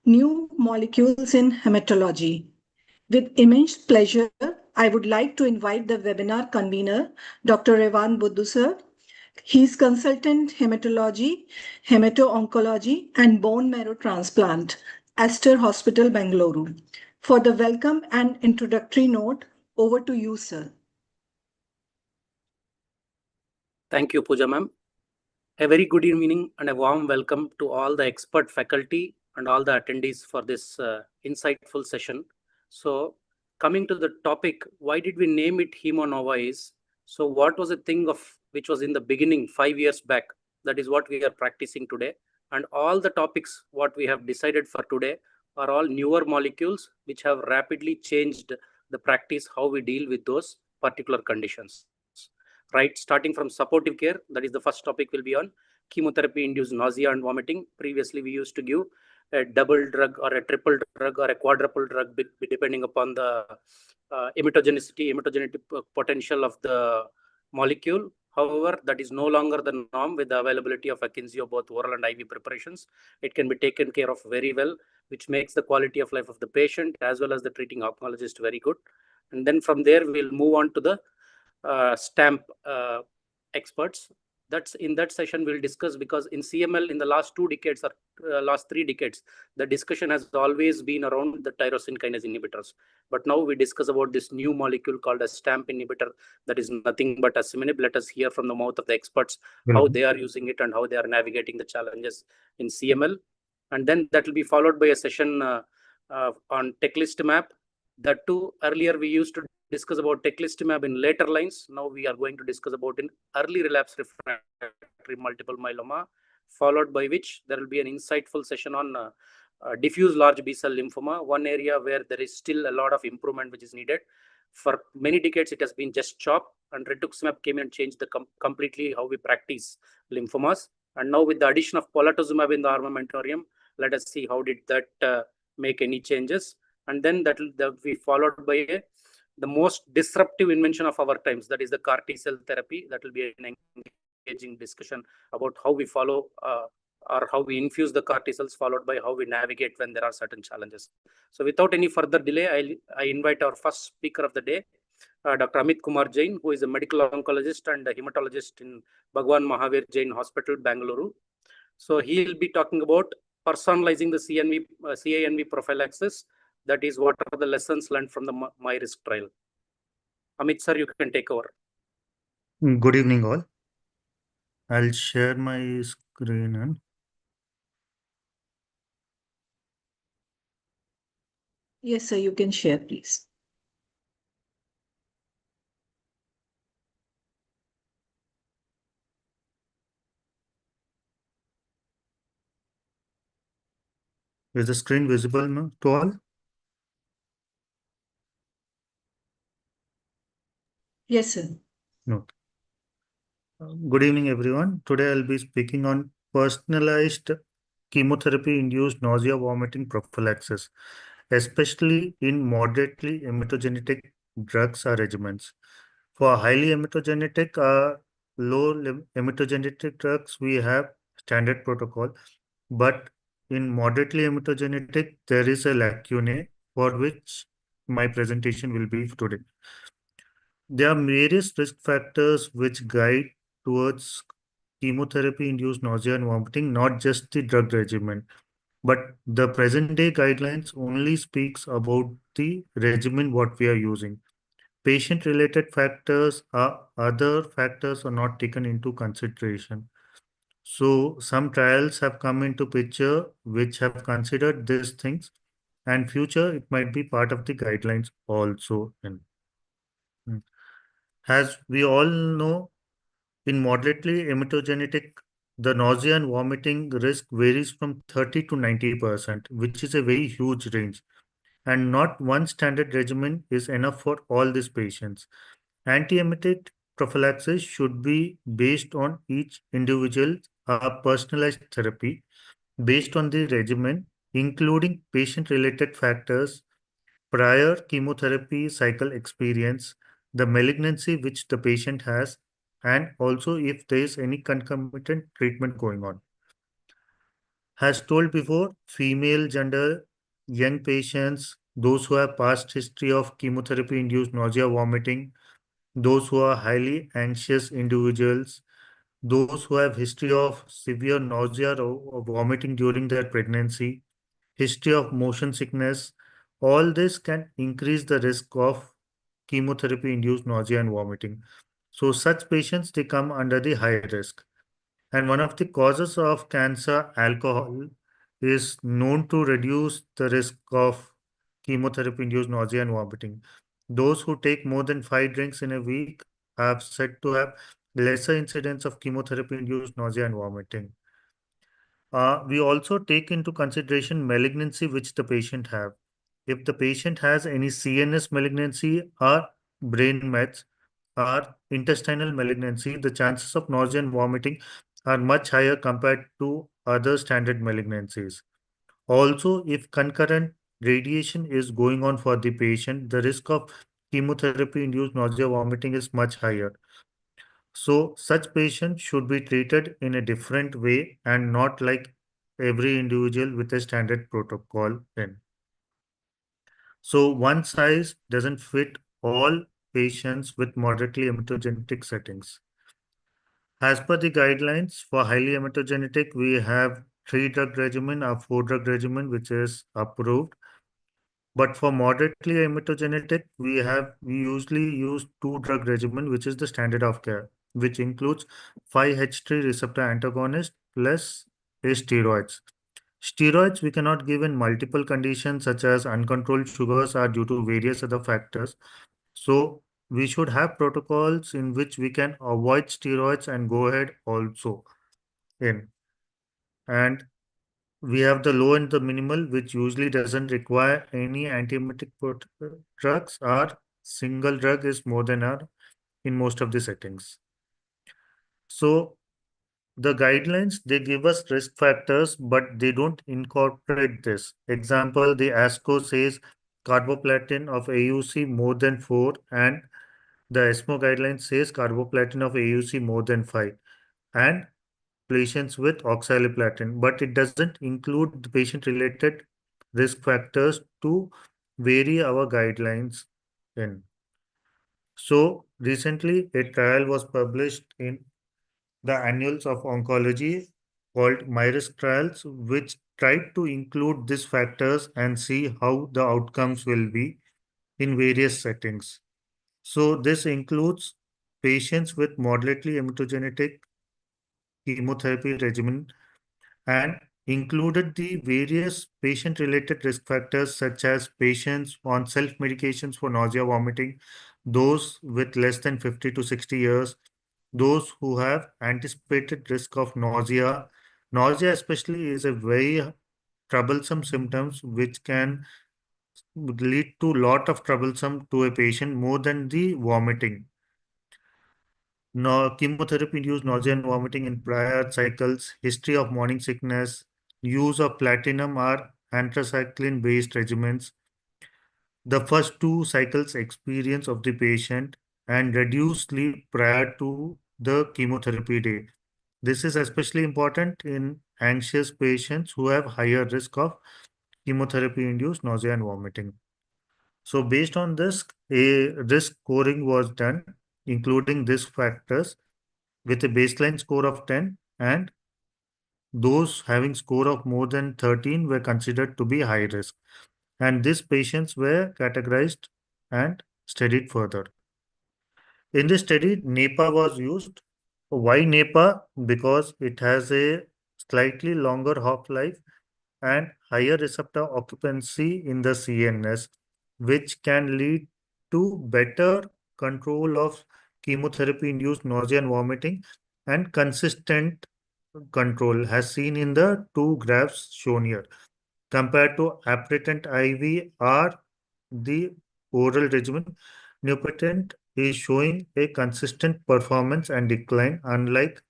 New Molecules in Hematology. With immense pleasure, I would like to invite the webinar convener, Dr. Revan Buddu sir. He is consultant hematology, hemato-oncology, and bone marrow transplant, Aster Hospital, Bangalore. For the welcome and introductory note, over to you, sir. Thank you, Pooja ma'am. A very good evening and a warm welcome to all the expert faculty and all the attendees for this insightful session. So coming to the topic, why did we name it Hemanova is, so what was a thing of which was in the beginning 5 years back, that is what we are practicing today. And all the topics what we have decided for today are all newer molecules which have rapidly changed the practice, how we deal with those particular conditions. Right, starting from supportive care, that is the first topic will be on chemotherapy-induced nausea and vomiting. Previously, we used to give a double drug or a triple drug or a quadruple drug depending upon the hematogenic potential of the molecule. However, that is no longer the norm with the availability of Akynzeo, both oral and IV preparations. It can be taken care of very well, which makes the quality of life of the patient as well as the treating oncologist very good. And then from there, we'll move on to the stamp experts. That's in that session we'll discuss, because in CML in the last 2 decades or last 3 decades, the discussion has always been around the tyrosine kinase inhibitors. But now we discuss about this new molecule called a stamp inhibitor, that is nothing but asciminib. Let us hear from the mouth of the experts how they are using it and how they are navigating the challenges in CML. And then that will be followed by a session on teclistamab. That too, earlier we used to discuss about teclistamab in later lines. Now we are going to discuss about in early relapse refractory multiple myeloma, followed by which there will be an insightful session on diffuse large B-cell lymphoma, one area where there is still a lot of improvement which is needed. For many decades, it has been just CHOP, and rituximab came and changed the completely how we practice lymphomas. And now with the addition of polatuzumab in the armamentarium, let us see how did that make any changes. And then that will be followed by the most disruptive invention of our times, that is the CAR T cell therapy. That will be an engaging discussion about how we follow or how we infuse the CAR T cells, followed by how we navigate when there are certain challenges. So without any further delay, I invite our first speaker of the day, Dr. Amit Kumar Jain, who is a medical oncologist and a hematologist in Bhagwan Mahavir Jain Hospital, Bangalore. So he will be talking about personalizing the CANV prophylaxis. That is, what are the lessons learned from the MyRisk trial. Amit sir, you can take over. Good evening all. I'll share my screen and Yes, sir, you can share, please. is the screen visible now to all? Yes, sir. No. Good evening, everyone. Today I'll be speaking on personalized chemotherapy-induced nausea vomiting prophylaxis, especially in moderately hematogenic drugs or regimens. For highly hematogenic low hematogenic drugs, we have standard protocol, but in moderately hematogenic, there is a lacune for which my presentation will be today. There are various risk factors which guide towards chemotherapy-induced nausea and vomiting, not just the drug regimen. But the present day guidelines only speaks about the regimen what we are using. Patient-related factors are other factors are not taken into consideration. So some trials have come into picture which have considered these things, and future it might be part of the guidelines also. As we all know, in moderately hematogenic, the nausea and vomiting risk varies from 30 to 90%, which is a very huge range. And not one standard regimen is enough for all these patients. Antiemetic prophylaxis should be based on each individual personalized therapy based on the regimen, including patient-related factors, prior chemotherapy cycle experience, the malignancy which the patient has, and also if there is any concomitant treatment going on. As told before, female gender, young patients, those who have past history of chemotherapy-induced nausea, vomiting, those who are highly anxious individuals, those who have history of severe nausea or vomiting during their pregnancy, history of motion sickness, all this can increase the risk of chemotherapy-induced nausea and vomiting. So such patients, they come under the high risk. And one of the causes of cancer, alcohol, is known to reduce the risk of chemotherapy-induced nausea and vomiting. Those who take more than 5 drinks in a week have said to have lesser incidence of chemotherapy-induced nausea and vomiting. We also take into consideration malignancy which the patient have. If the patient has any CNS malignancy or brain mets or intestinal malignancy, the chances of nausea and vomiting are much higher compared to other standard malignancies. Also, if concurrent radiation is going on for the patient, the risk of chemotherapy-induced nausea vomiting is much higher. So such patients should be treated in a different way and not like every individual with a standard protocol in. So one size doesn't fit all patients with moderately hematogenic settings. As per the guidelines for highly hematogenic, we have 3-drug regimen or 4-drug regimen, which is approved. But for moderately hematogenic, we usually use 2-drug regimen, which is the standard of care, which includes 5-HT receptor antagonist plus a steroids. Steroids we cannot give in multiple conditions such as uncontrolled sugars or due to various other factors. So we should have protocols in which we can avoid steroids and go ahead also in. And we have the low and the minimal, which usually doesn't require any antiemetic drugs, or single drug is more than enough in most of the settings. So the guidelines, they give us risk factors, but they don't incorporate this. Example, the ASCO says carboplatin of AUC more than 4, and the ESMO guideline says carboplatin of AUC more than 5. And patients with oxaliplatin, but it doesn't include the patient-related risk factors to vary our guidelines in. So recently, a trial was published in the Annals of Oncology called MyRisk Trials, which tried to include these factors and see how the outcomes will be in various settings. So this includes patients with moderately hematogenic chemotherapy regimen and included the various patient-related risk factors such as patients on self-medications for nausea, vomiting, those with less than 50 to 60 years, those who have anticipated risk of nausea. Nausea especially is a very troublesome symptoms which can lead to lot of troublesome to a patient more than the vomiting. No, chemotherapy-induced nausea and vomiting in prior cycles, history of morning sickness, use of platinum or anthracycline-based regimens, the first 2 cycles experience of the patient, and reduced sleep prior to the chemotherapy day. This is especially important in anxious patients who have higher risk of chemotherapy-induced nausea and vomiting. So based on this, a risk scoring was done, including these factors, with a baseline score of 10, and those having score of more than 13 were considered to be high risk. And these patients were categorized and studied further. In this study, NEPA was used. Why NEPA? Because it has a slightly longer half-life and higher receptor occupancy in the CNS, which can lead to better control of chemotherapy-induced nausea and vomiting and consistent control, as seen in the 2 graphs shown here. Compared to apretant IV or the oral regimen, Neupotent is showing a consistent performance and decline, unlike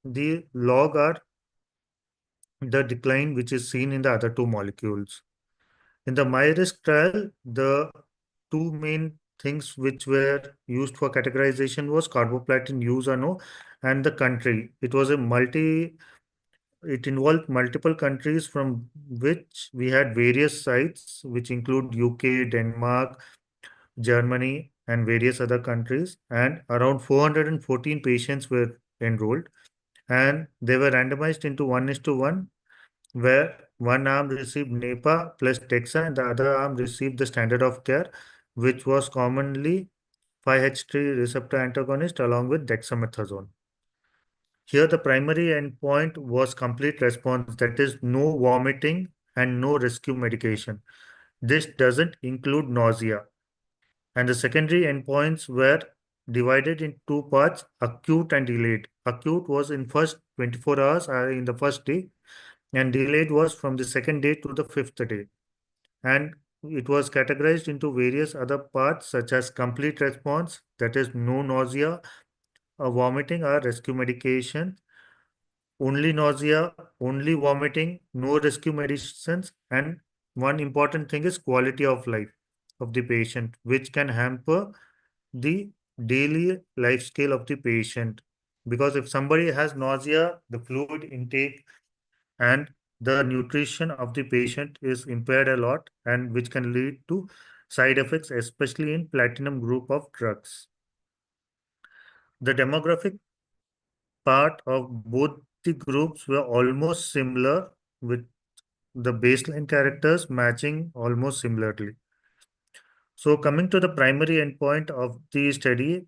the log or the decline which is seen in the other 2 molecules. In the MyRisk trial, the 2 main things which were used for categorization was carboplatin use or no, and the country. It was a multi it involved multiple countries from which we had various sites, which include UK, Denmark, Germany, and various other countries. And around 414 patients were enrolled, and they were randomized into 1:1, where one arm received NEPA plus DEXA and the other arm received the standard of care, which was commonly 5-HT receptor antagonist along with dexamethasone. Here, the primary endpoint was complete response, that is, no vomiting and no rescue medication. This doesn't include nausea. And the secondary endpoints were divided in two parts, acute and delayed. Acute was in first 24 hours in the first day, and delayed was from the second day to the fifth day. And it was categorized into various other parts such as complete response, that is no nausea, vomiting or rescue medication, only nausea, only vomiting, no rescue medicines, and one important thing is quality of life of the patient, which can hamper the daily life scale of the patient. Because if somebody has nausea, the fluid intake and the nutrition of the patient is impaired a lot, and which can lead to side effects, especially in platinum group of drugs. The demographic part of both the groups were almost similar, with the baseline characters matching almost similarly. So coming to the primary endpoint of the study,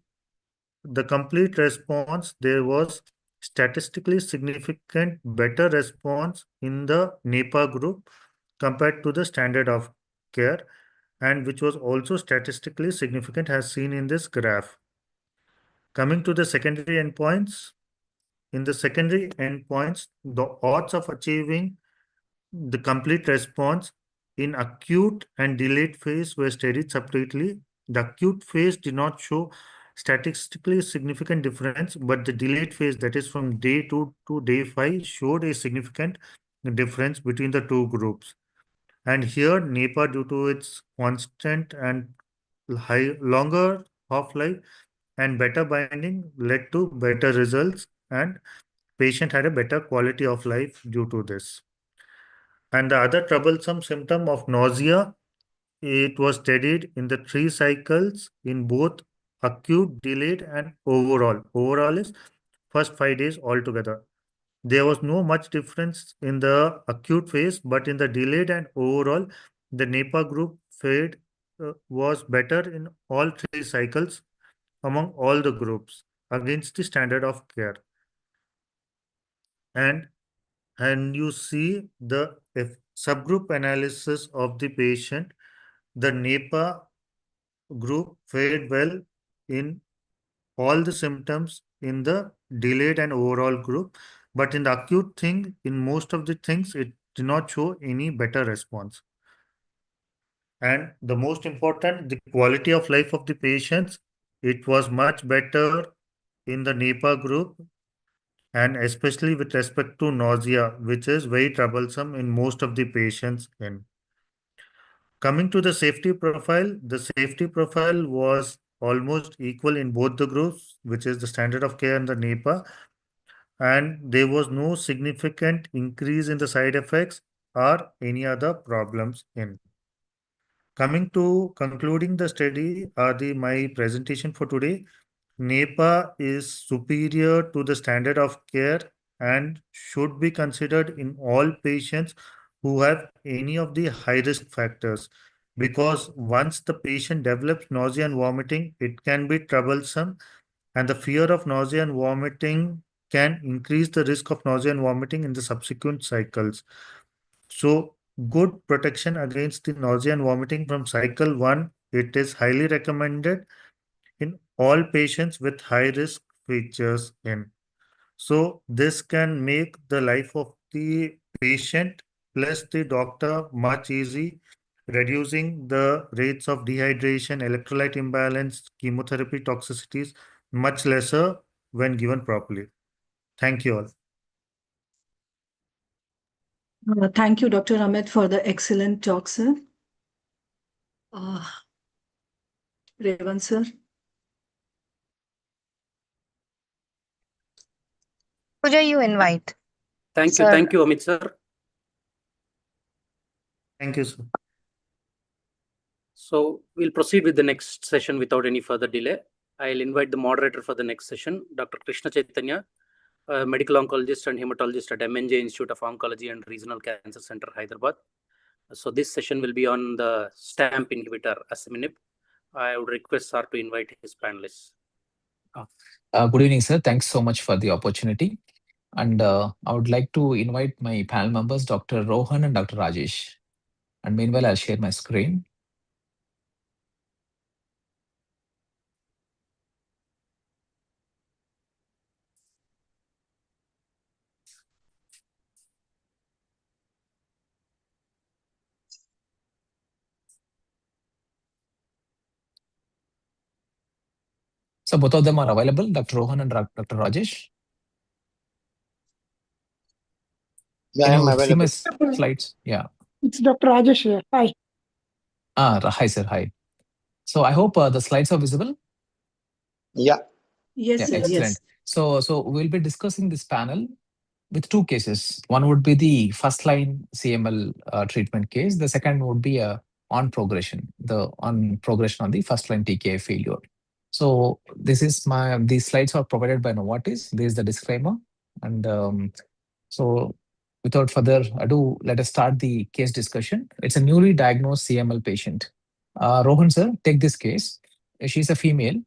the complete response, there was statistically significant better response in the NEPA group compared to the standard of care, and which was also statistically significant as seen in this graph. Coming to the secondary endpoints, in the secondary endpoints, the odds of achieving the complete response in acute and delayed phase were studied separately. The acute phase did not show statistically significant difference, but the delayed phase, that is from day 2 to day 5, showed a significant difference between the two groups. And here, NEPA, due to its constant and longer half-life and better binding, led to better results, and patient had a better quality of life due to this. And the other troublesome symptom of nausea, it was studied in the 3 cycles in both acute, delayed, and overall. Overall is first 5 days altogether. There was no much difference in the acute phase, but in the delayed and overall, the NEPA group fared was better in all 3 cycles among all the groups against the standard of care. And you see the subgroup analysis of the patient, the NEPA group fared well in all the symptoms in the delayed and overall group, but in the acute thing, in most of the things, it did not show any better response. And the most important, the quality of life of the patients, it was much better in the NEPA group, and especially with respect to nausea, which is very troublesome in most of the patients in. Coming to the safety profile was almost equal in both the groups, which is the standard of care and the NEPA, and there was no significant increase in the side effects or any other problems in. Coming to concluding the study, my presentation for today, NEPA is superior to the standard of care and should be considered in all patients who have any of the high risk factors, because once the patient develops nausea and vomiting, it can be troublesome, and the fear of nausea and vomiting can increase the risk of nausea and vomiting in the subsequent cycles. So, good protection against the nausea and vomiting from cycle 1, it is highly recommended in all patients with high risk features in. So this can make the life of the patient plus the doctor much easy, reducing the rates of dehydration, electrolyte imbalance, chemotherapy toxicities much lesser when given properly. Thank you all. Thank you, Dr. Amit, for the excellent talk, sir. Uh, Revan, sir. Puja, you invite. Thank you. Sir, Thank you, Amit sir. Thank you, sir. So we'll proceed with the next session without any further delay. I'll invite the moderator for the next session, Dr. Krishna Chaitanya, medical oncologist and hematologist at MNJ Institute of Oncology and Regional Cancer Center, Hyderabad. So this session will be on the STAMP inhibitor, asciminib. I would request sir to invite his panelists. Good evening, sir. Thanks so much for the opportunity. And I would like to invite my panel members, Dr. Rohan and Dr. Rajesh. And meanwhile, I'll share my screen. So both of them are available, Dr. Rohan and Dr. Rajesh. yeah, Can I am you see my available. slides? Yeah. It's Dr. Rajesh here. Hi. Hi, sir. Hi. So I hope the slides are visible. Yeah, Yes, Yeah, sir. excellent. Yes. So we'll be discussing this panel with two cases. One would be the first line CML treatment case. The second would be on progression on the first line TKI failure. So these slides are provided by Novartis. There is the disclaimer. And so without further ado, let us start the case discussion. It's a newly diagnosed CML patient. Rohan sir, take this case. She's a female,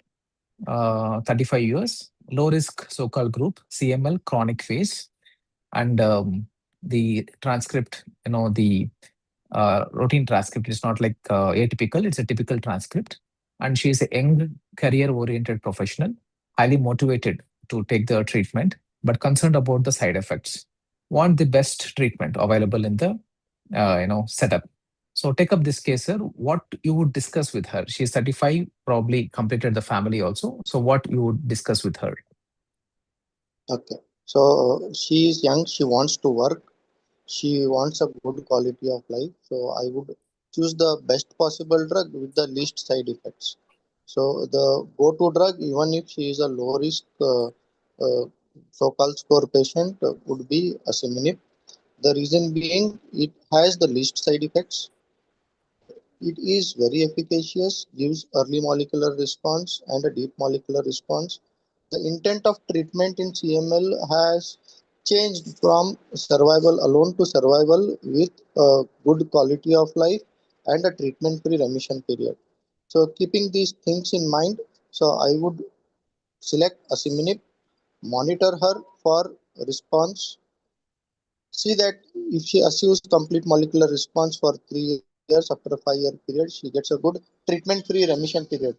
35 years, low risk so-called group, CML chronic phase. And the transcript, the routine transcript is not like atypical, it's a typical transcript. And she is a young, career-oriented professional, highly motivated to take the treatment, but concerned about the side effects. Want the best treatment available in the setup. So take up this case, sir. What you would discuss with her? She is 35, probably completed the family also. So what you would discuss with her? okay. So she is young, she wants to work, she wants a good quality of life. So I would choose the best possible drug with the least side effects. So the go-to drug, even if she is a low risk so-called score patient, would be asciminib. The reason being it has the least side effects. It is very efficacious, gives early molecular response and a deep molecular response. The intent of treatment in CML has changed from survival alone to survival with a good quality of life and a treatment-free remission period. So keeping these things in mind, so I would select asciminib, monitor her for response, see that if she achieves complete molecular response for 3 years after a 5-year period, she gets a good treatment-free remission period.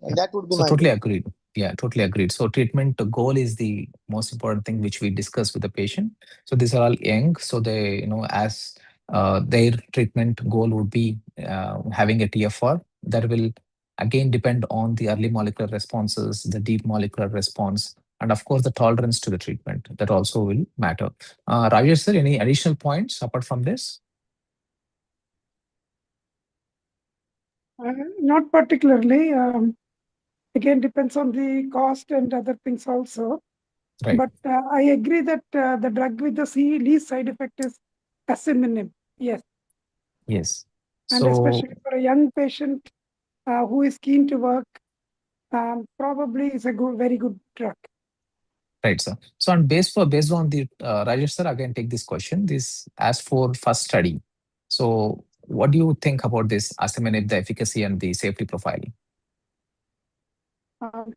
And Yeah. that would be So my totally goal. agreed. Yeah, totally agreed. So treatment goal is the most important thing which we discuss with the patient. So these are all young. So they, as their treatment goal would be having a TFR that will again depend on the early molecular responses, the deep molecular response, and of course the tolerance to the treatment. That also will matter. Rajesh sir, any additional points apart from this? Not particularly. Again, depends on the cost and other things also. Right. But I agree that the drug with the least side effect is asciminib. Yes. Yes. And So especially for a young patient who is keen to work, probably is a very good drug. right, sir. So based on the Rajesh sir, again take this question. This as for first study. So what do you think about this asciminib, the efficacy and the safety profile? Um,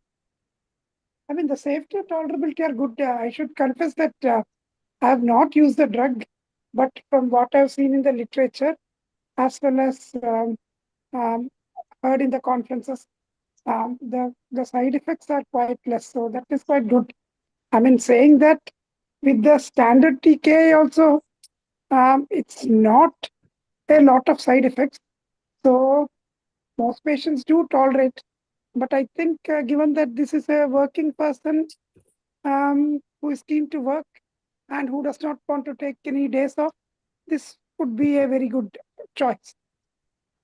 I mean, the safety and tolerability are good. I should confess that I have not used the drug, but from what I've seen in the literature, as well as um, heard in the conferences, the side effects are quite less. So that is quite good. I mean, saying that with the standard TKI also, it's not a lot of side effects. So most patients do tolerate. But I think given that this is a working person who is keen to work and who does not want to take any days off, this would be a very good choice.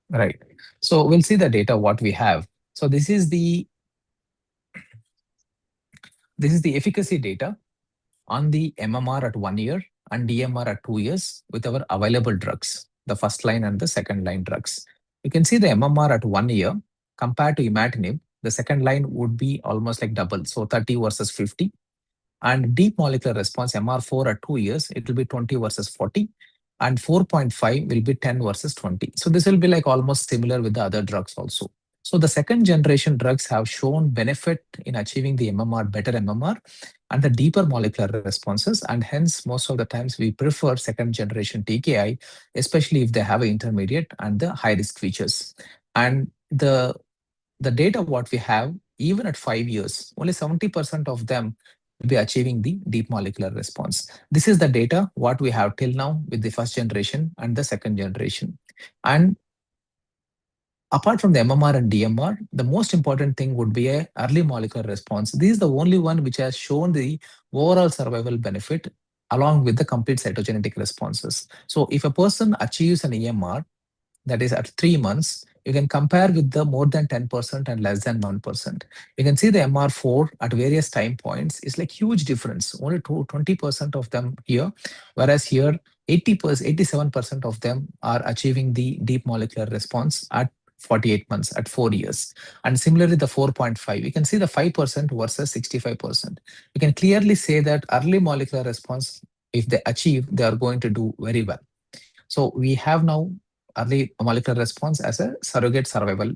Right. So we'll see the data what we have. So this is the efficacy data. on the MMR at 1 year and DMR at 2 years with our available drugs, the first line and the second line drugs. You can see the MMR at 1 year compared to imatinib, the second line would be almost like double, so 30 versus 50. And deep molecular response, MR4 at 2 years, it will be 20 versus 40. And 4.5 will be 10 versus 20. So this will be like almost similar with the other drugs also. So the second generation drugs have shown benefit in achieving the MMR, better MMR, and the deeper molecular responses. And hence, most of the times we prefer second generation TKI, especially if they have an intermediate and the high risk features. And the data what we have, even at 5 years, only 70% of them will be achieving the deep molecular response. This is the data what we have till now with the first generation and the second generation. And apart from the MMR and DMR, the most important thing would be a early molecular response. This is the only one which has shown the overall survival benefit along with the complete cytogenetic responses. So if a person achieves an EMR, that is at 3 months, you can compare with the more than 10% and less than 1%. You can see the MR4 at various time points is like huge difference, only 20% of them here, whereas here 80%, 87% of them are achieving the deep molecular response at 48 months, at 4 years. And similarly, the 4.5, you can see the 5% versus 65%. You can clearly say that early molecular response, if they achieve, they are going to do very well. So we have now early molecular response as a surrogate survival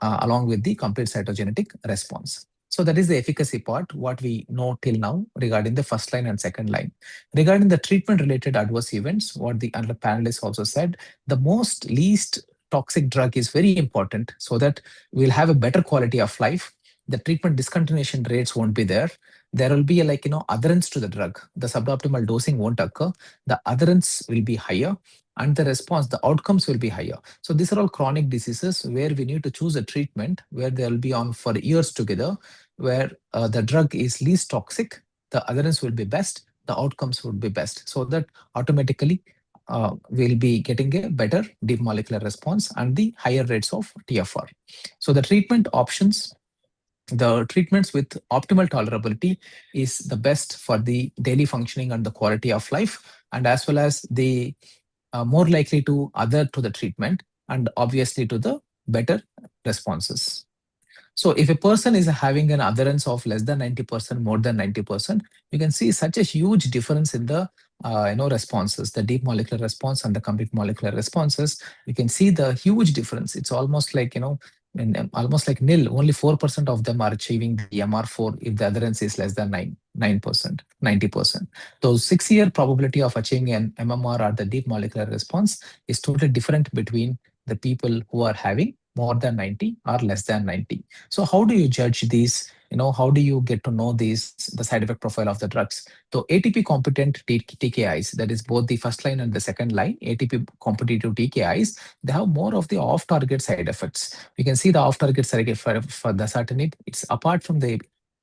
along with the complete cytogenetic response. So that is the efficacy part, what we know till now regarding the first line and second line. Regarding the treatment-related adverse events, what the other panelists also said, the most least toxic drug is very important so that we'll have a better quality of life. The treatment discontinuation rates won't be there. There will be adherence to the drug. The suboptimal dosing won't occur. The adherence will be higher and the response, the outcomes will be higher. So these are all chronic diseases where we need to choose a treatment where they'll be on for years together, where the drug is least toxic, the adherence will be best, the outcomes would be best. So that automatically we'll be getting a better deep molecular response and the higher rates of TFR. So the treatment options, the treatments with optimal tolerability is the best for the daily functioning and the quality of life, and as well as the more likely to adhere to the treatment and obviously to the better responses. So if a person is having an adherence of less than 90%, more than 90%, you can see such a huge difference in the responses, the deep molecular response and the complete molecular responses. You can see the huge difference. It's almost like, almost like nil. Only 4% of them are achieving the MR4 if the adherence is less than 9%, 90%. So 6-year probability of achieving an MMR or the deep molecular response is totally different between the people who are having more than 90 or less than 90. So how do you judge these? How do you get to know these, the side effect profile of the drugs? So ATP competent TKIs, that is both the first line and the second line, ATP competitive TKIs, they have more of the off-target side effects. You can see the off-target side effect for the dasatinib. It's apart from the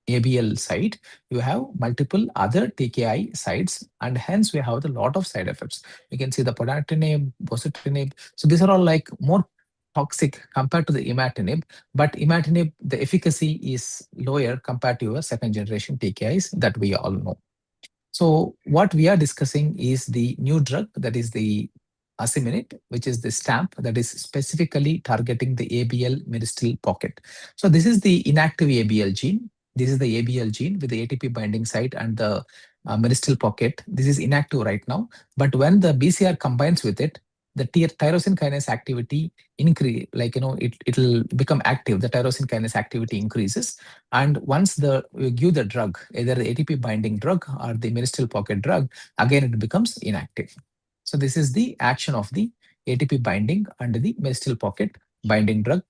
ABL side, you have multiple other TKI sites, and hence we have a lot of side effects. You can see the podatinib, bosutinib. So these are all like more toxic compared to the imatinib, but imatinib, the efficacy is lower compared to your second generation TKIs that we all know. So what we are discussing is the new drug, that is the asciminib, which is the stamp that is specifically targeting the ABL meristil pocket. So this is the inactive ABL gene. This is the ABL gene with the ATP binding site and the meristil pocket. This is inactive right now, but when the BCR combines with it, the tyrosine kinase activity increase, it'll become active. The tyrosine kinase activity increases, and once you give the drug, either the ATP binding drug or the meristil pocket drug, again it becomes inactive. So this is the action of the ATP binding and the meristil pocket binding drug,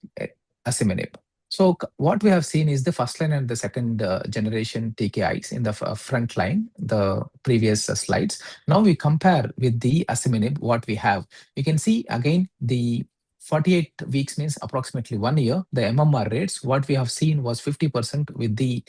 asciminib. So what we have seen is the first line and the second generation TKIs in the front line, the previous slides. Now we compare with the asciminib, what we have. You can see again the 48 weeks means approximately 1 year. The MMR rates, what we have seen was 50% with the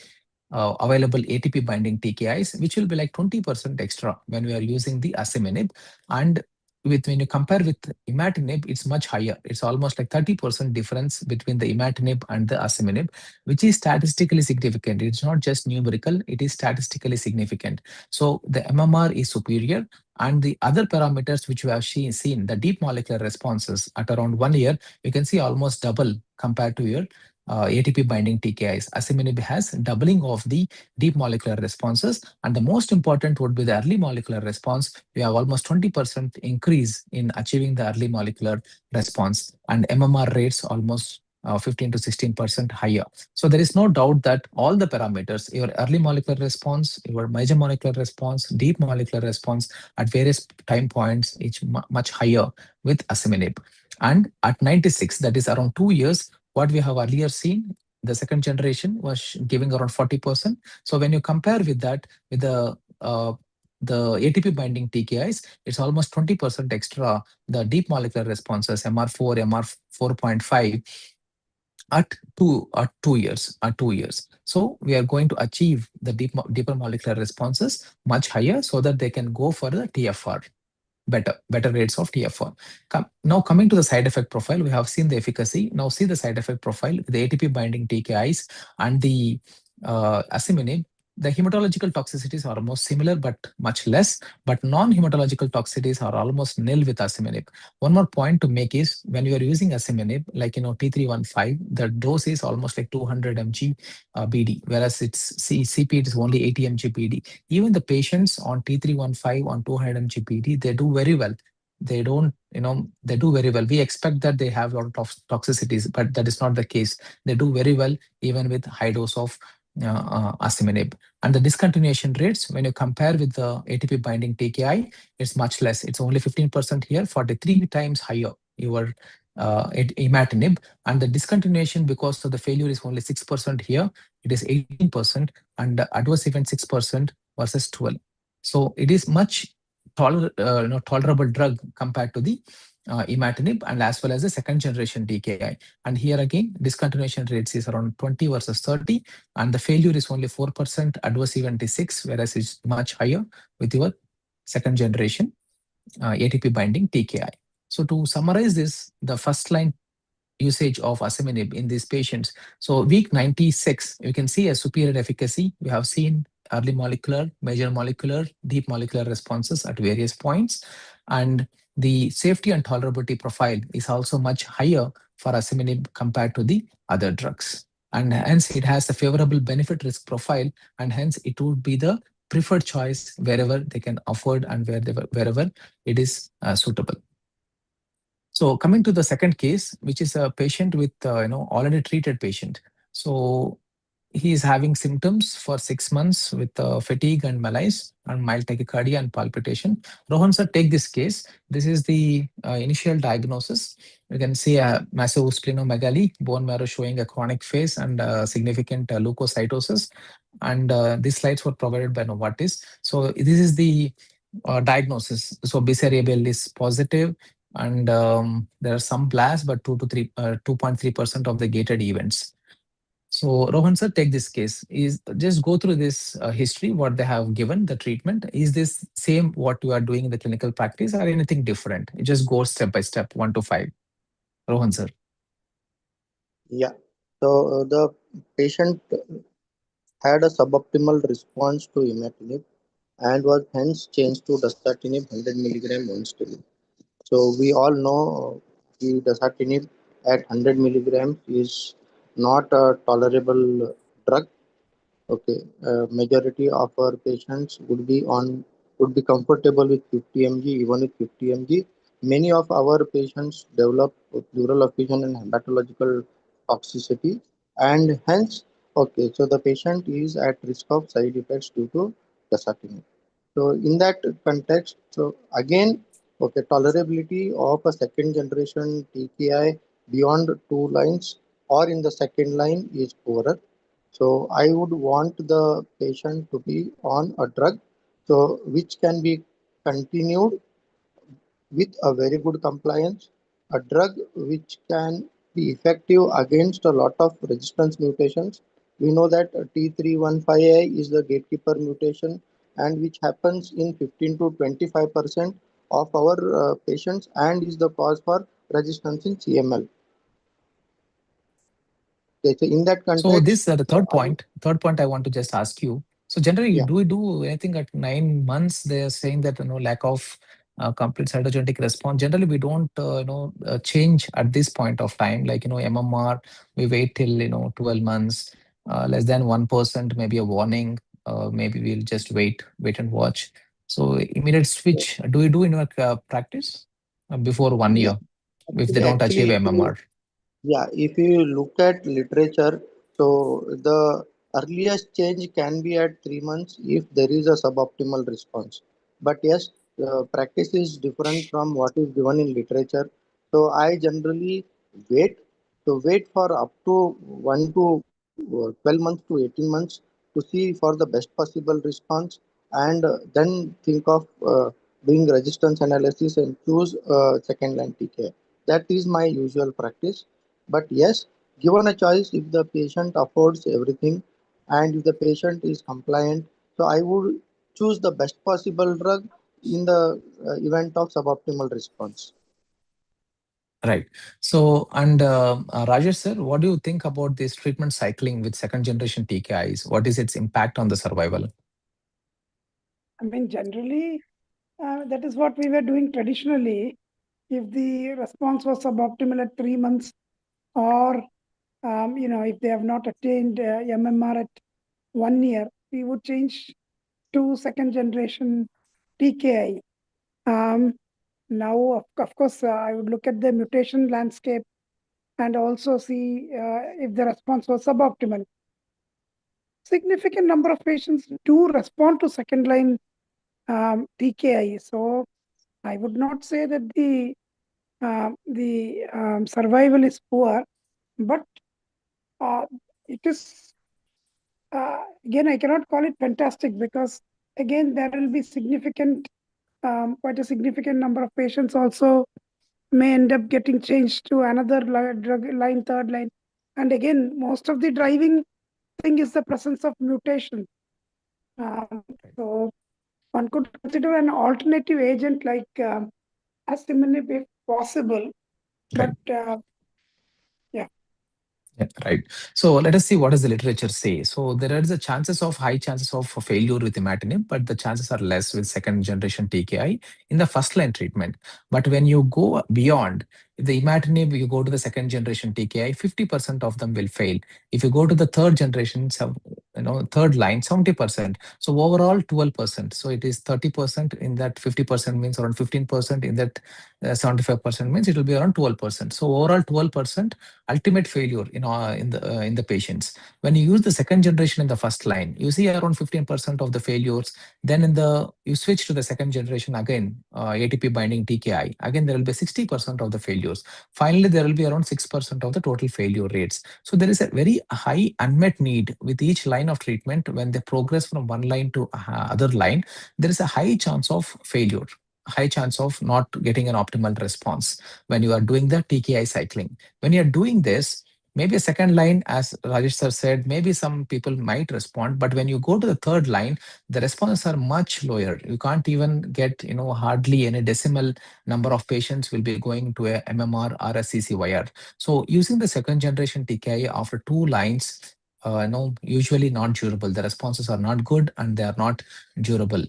available ATP binding TKIs, which will be like 20% extra when we are using the asciminib. And when you compare with imatinib, it's much higher. It's almost like 30% difference between the imatinib and the asciminib, which is statistically significant. It's not just numerical, it is statistically significant. So the MMR is superior, and the other parameters which we have seen, the deep molecular responses at around 1 year, you can see almost double compared to your ATP binding TKIs. Asciminib has doubling of the deep molecular responses, and the most important would be the early molecular response. We have almost 20% increase in achieving the early molecular response, and MMR rates almost 15 to 16% higher. So there is no doubt that all the parameters, your early molecular response, your major molecular response, deep molecular response at various time points, is much higher with asciminib. And at 96, that is around 2 years, what we have earlier seen, the second generation was giving around 40%. So when you compare with that, with the ATP binding TKIs, it's almost 20% extra, the deep molecular responses, MR4, MR4.5, at 2 years. So we are going to achieve the deeper molecular responses much higher, so that they can go for the TFR, better rates of TFR. Now coming to the side effect profile, we have seen the efficacy. Now see the side effect profile, the ATP binding TKIs and the asciminib. The hematological toxicities are almost similar, but much less. But non-hematological toxicities are almost nil with asciminib. One more point to make is, when you are using asciminib, like T315, the dose is almost like 200 mg BD, whereas CP it is only 80 mg BD. Even the patients on T315 on 200 mg BD, they do very well. They don't, they do very well. We expect that they have a lot of toxicities, but that is not the case. They do very well even with high dose of asciminib. And the discontinuation rates, when you compare with the ATP binding TKI, it's much less. It's only 15% here, 43 times higher your imatinib. And the discontinuation because of the failure is only 6% here. It is 18%, and the adverse event 6% versus 12. So it is much tolerable drug compared to the imatinib, and as well as the second generation TKI. And here again, discontinuation rates is around 20 versus 30, and the failure is only 4%, adverse event is 6, whereas it's much higher with your second generation ATP binding TKI. So to summarize this, the first line usage of asciminib in these patients. So week 96, you can see a superior efficacy. We have seen early molecular, major molecular, deep molecular responses at various points. And the safety and tolerability profile is also much higher for asciminib compared to the other drugs. And hence it has a favorable benefit risk profile, and hence it would be the preferred choice wherever they can afford and wherever it is suitable. So coming to the second case, which is a patient with already treated patient. So he is having symptoms for 6 months with fatigue and malaise and mild tachycardia and palpitation. Rohan sir, take this case. This is the initial diagnosis. You can see a massive splenomegaly, bone marrow showing a chronic phase and significant leukocytosis. And these slides were provided by Novartis. So this is the diagnosis. So BCR-ABL is positive, and there are some blasts, but 2.3% of the gated events. So Rohan sir, take this case. Just go through this history, what they have given, the treatment. Is this same what you are doing in the clinical practice, or anything different? It just goes step by step, 1 to 5. Rohan sir. Yeah. So the patient had a suboptimal response to imatinib and was hence changed to dasatinib 100 milligram once daily. So we all know the dasatinib at 100 milligrams is not a tolerable drug. Okay, majority of our patients would be comfortable with 50 mg, even with 50 mg. Many of our patients develop pleural effusion and hematological toxicity, and hence, okay, so the patient is at risk of side effects due to dasatinib. So in that context, so again, okay, tolerability of a second generation TKI beyond 2 lines or in the second line is poorer. So I would want the patient to be on a drug, so which can be continued with a very good compliance, a drug which can be effective against a lot of resistance mutations. We know that T315I is the gatekeeper mutation, and which happens in 15 to 25% of our patients and is the cause for resistance in CML. Okay, so in that So context, this the third I, point. Third point I want to just ask you. So generally, yeah, do we do anything at 9 months? They are saying that lack of complete cytogenetic response. Generally, we don't change at this point of time. Like MMR, we wait till 12 months. Less than 1%, maybe a warning. Maybe we'll just wait and watch. So immediate switch. Do we do in your practice before 1 year if they don't achieve actually, MMR? yeah, if you look at literature, so the earliest change can be at 3 months if there is a suboptimal response. But yes, practice is different from what is given in literature. So I generally wait. So wait for up to 12 months to 18 months to see for the best possible response, and then think of doing resistance analysis and choose second line TK. That is my usual practice. But yes, given a choice, if the patient affords everything and if the patient is compliant, so I would choose the best possible drug in the event of suboptimal response. Right. So, and Rajesh sir, what do you think about this treatment cycling with second generation TKIs? What is its impact on the survival? I mean, generally, that is what we were doing traditionally. If the response was suboptimal at 3 months, or if they have not attained MMR at 1 year, we would change to second generation TKI. Now, of course, I would look at the mutation landscape and also see if the response was suboptimal. Significant number of patients do respond to second line TKI. So I would not say that the survival is poor, but uh, it is again, I cannot call it fantastic, because again there will be quite a significant number of patients also may end up getting changed to another drug line, third line, and again most of the driving thing is the presence of mutation. So one could consider an alternative agent like asciminib if possible, but Right. yeah. Yeah, right. So let us see what does the literature say. So there is a high chances of failure with imatinib, but the chances are less with second generation TKI in the first line treatment. But when you go beyond the imatinib, you go to the second generation TKI, 50% of them will fail. If you go to the third generation, third line, 70%. So overall 12%. So it is 30% in that 50% means around 15% in that 75% means it will be around 12%. So overall 12% ultimate failure in the patients. When you use the second generation in the first line, you see around 15% of the failures. Then you switch to the second generation again, ATP binding TKI. Again, there will be 60% of the failures. Finally, there will be around 6% of the total failure rates. So there is a very high unmet need with each line of treatment. When they progress from one line to other line, there is a high chance of failure, high chance of not getting an optimal response when you are doing the TKI cycling. When you're doing this, maybe a second line, as Rajesh sir said, maybe some people might respond, but when you go to the third line, the responses are much lower. You can't even get, hardly any decimal number of patients will be going to a MMR or a CCYR. So using the second generation TKI after 2 lines, usually not durable. The responses are not good and they are not durable.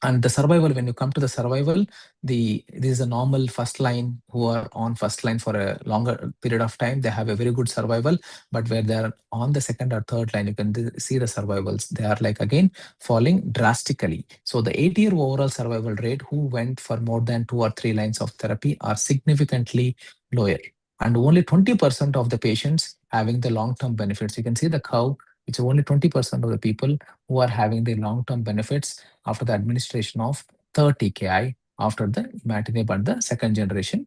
And the survival, when you come to the survival, this is a normal first line who are on first line for a longer period of time, they have a very good survival. But where they're on the second or third line, you can see the survivals, they are like again falling drastically. So the 8-year overall survival rate who went for more than 2 or 3 lines of therapy are significantly lower, and only 20% of the patients having the long-term benefits. You can see the curve. It's only 20% of the people who are having the long-term benefits after the administration of third TKI, after the imatinib and the second generation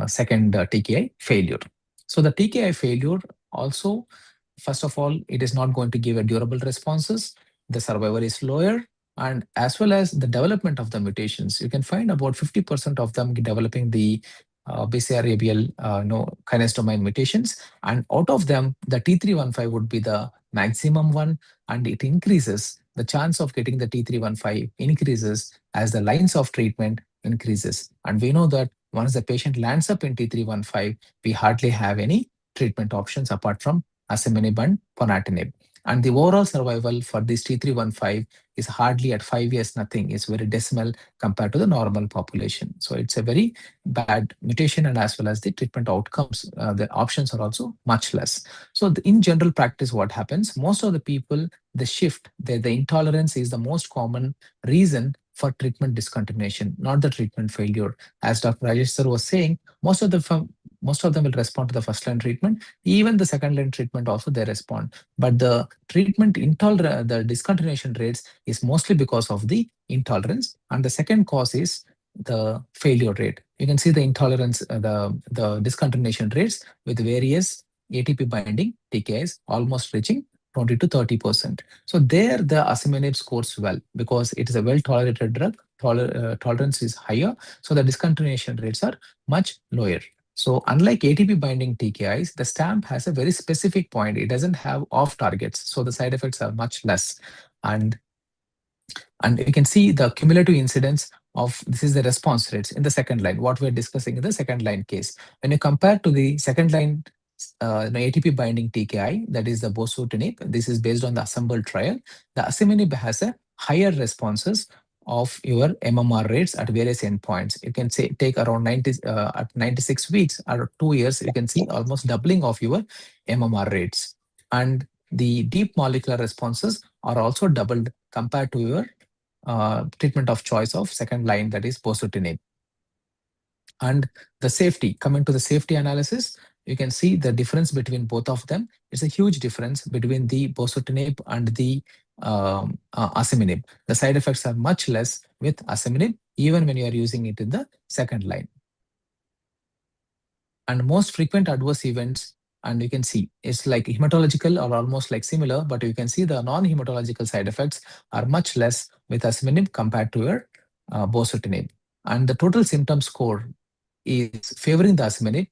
second TKI failure. So the TKI failure also, first of all, it is not going to give a durable responses. The survival is lower, and as well as the development of the mutations. You can find about 50% of them developing the BCR-ABL kinase domain mutations, and out of them, the T315 would be the maximum one, and it increases the chance of getting the T315 increases as the lines of treatment increases. And we know that once the patient lands up in T315, we hardly have any treatment options apart from asciminib and ponatinib. And the overall survival for this T315 is hardly at 5 years, nothing. It's very decimal compared to the normal population. So it's a very bad mutation, and as well as the treatment outcomes, the options are also much less. So in general practice, what happens? Most of the people, the shift, the intolerance is the most common reason for treatment discontinuation, not the treatment failure. As Dr. Rajesh sir was saying, most of them will respond to the first line treatment. Even the second line treatment also they respond. But the treatment intolerance, the discontinuation rates is mostly because of the intolerance. And the second cause is the failure rate. You can see the intolerance, the discontinuation rates with various ATP binding TKIs almost reaching 20 to 30%. So there the asciminib scores well because it is a well-tolerated drug. Tolerance is higher, so the discontinuation rates are much lower. So unlike ATP binding TKIs, the stamp has a very specific point. It doesn't have off targets, so the side effects are much less. And you can see the cumulative incidence of this is the response rates in the second line, what we're discussing in the second line case. When you compare to the second line ATP binding TKI, that is the bosutinib, this is based on the assembled trial. The asciminib has a higher responses of your MMR rates at various endpoints. You can say take around 90 at 96 weeks or 2 years, you can see almost doubling of your MMR rates. And the deep molecular responses are also doubled compared to your treatment of choice of second line, that is bosutinib. And the safety, coming to the safety analysis, you can see the difference between both of them. It's a huge difference between the bosutinib and the asciminib. The side effects are much less with asciminib, even when you are using it in the second line. And most frequent adverse events, and you can see it's like hematological or almost like similar, but you can see the non-hematological side effects are much less with asciminib compared to your bosutinib. And the total symptom score is favoring the asciminib.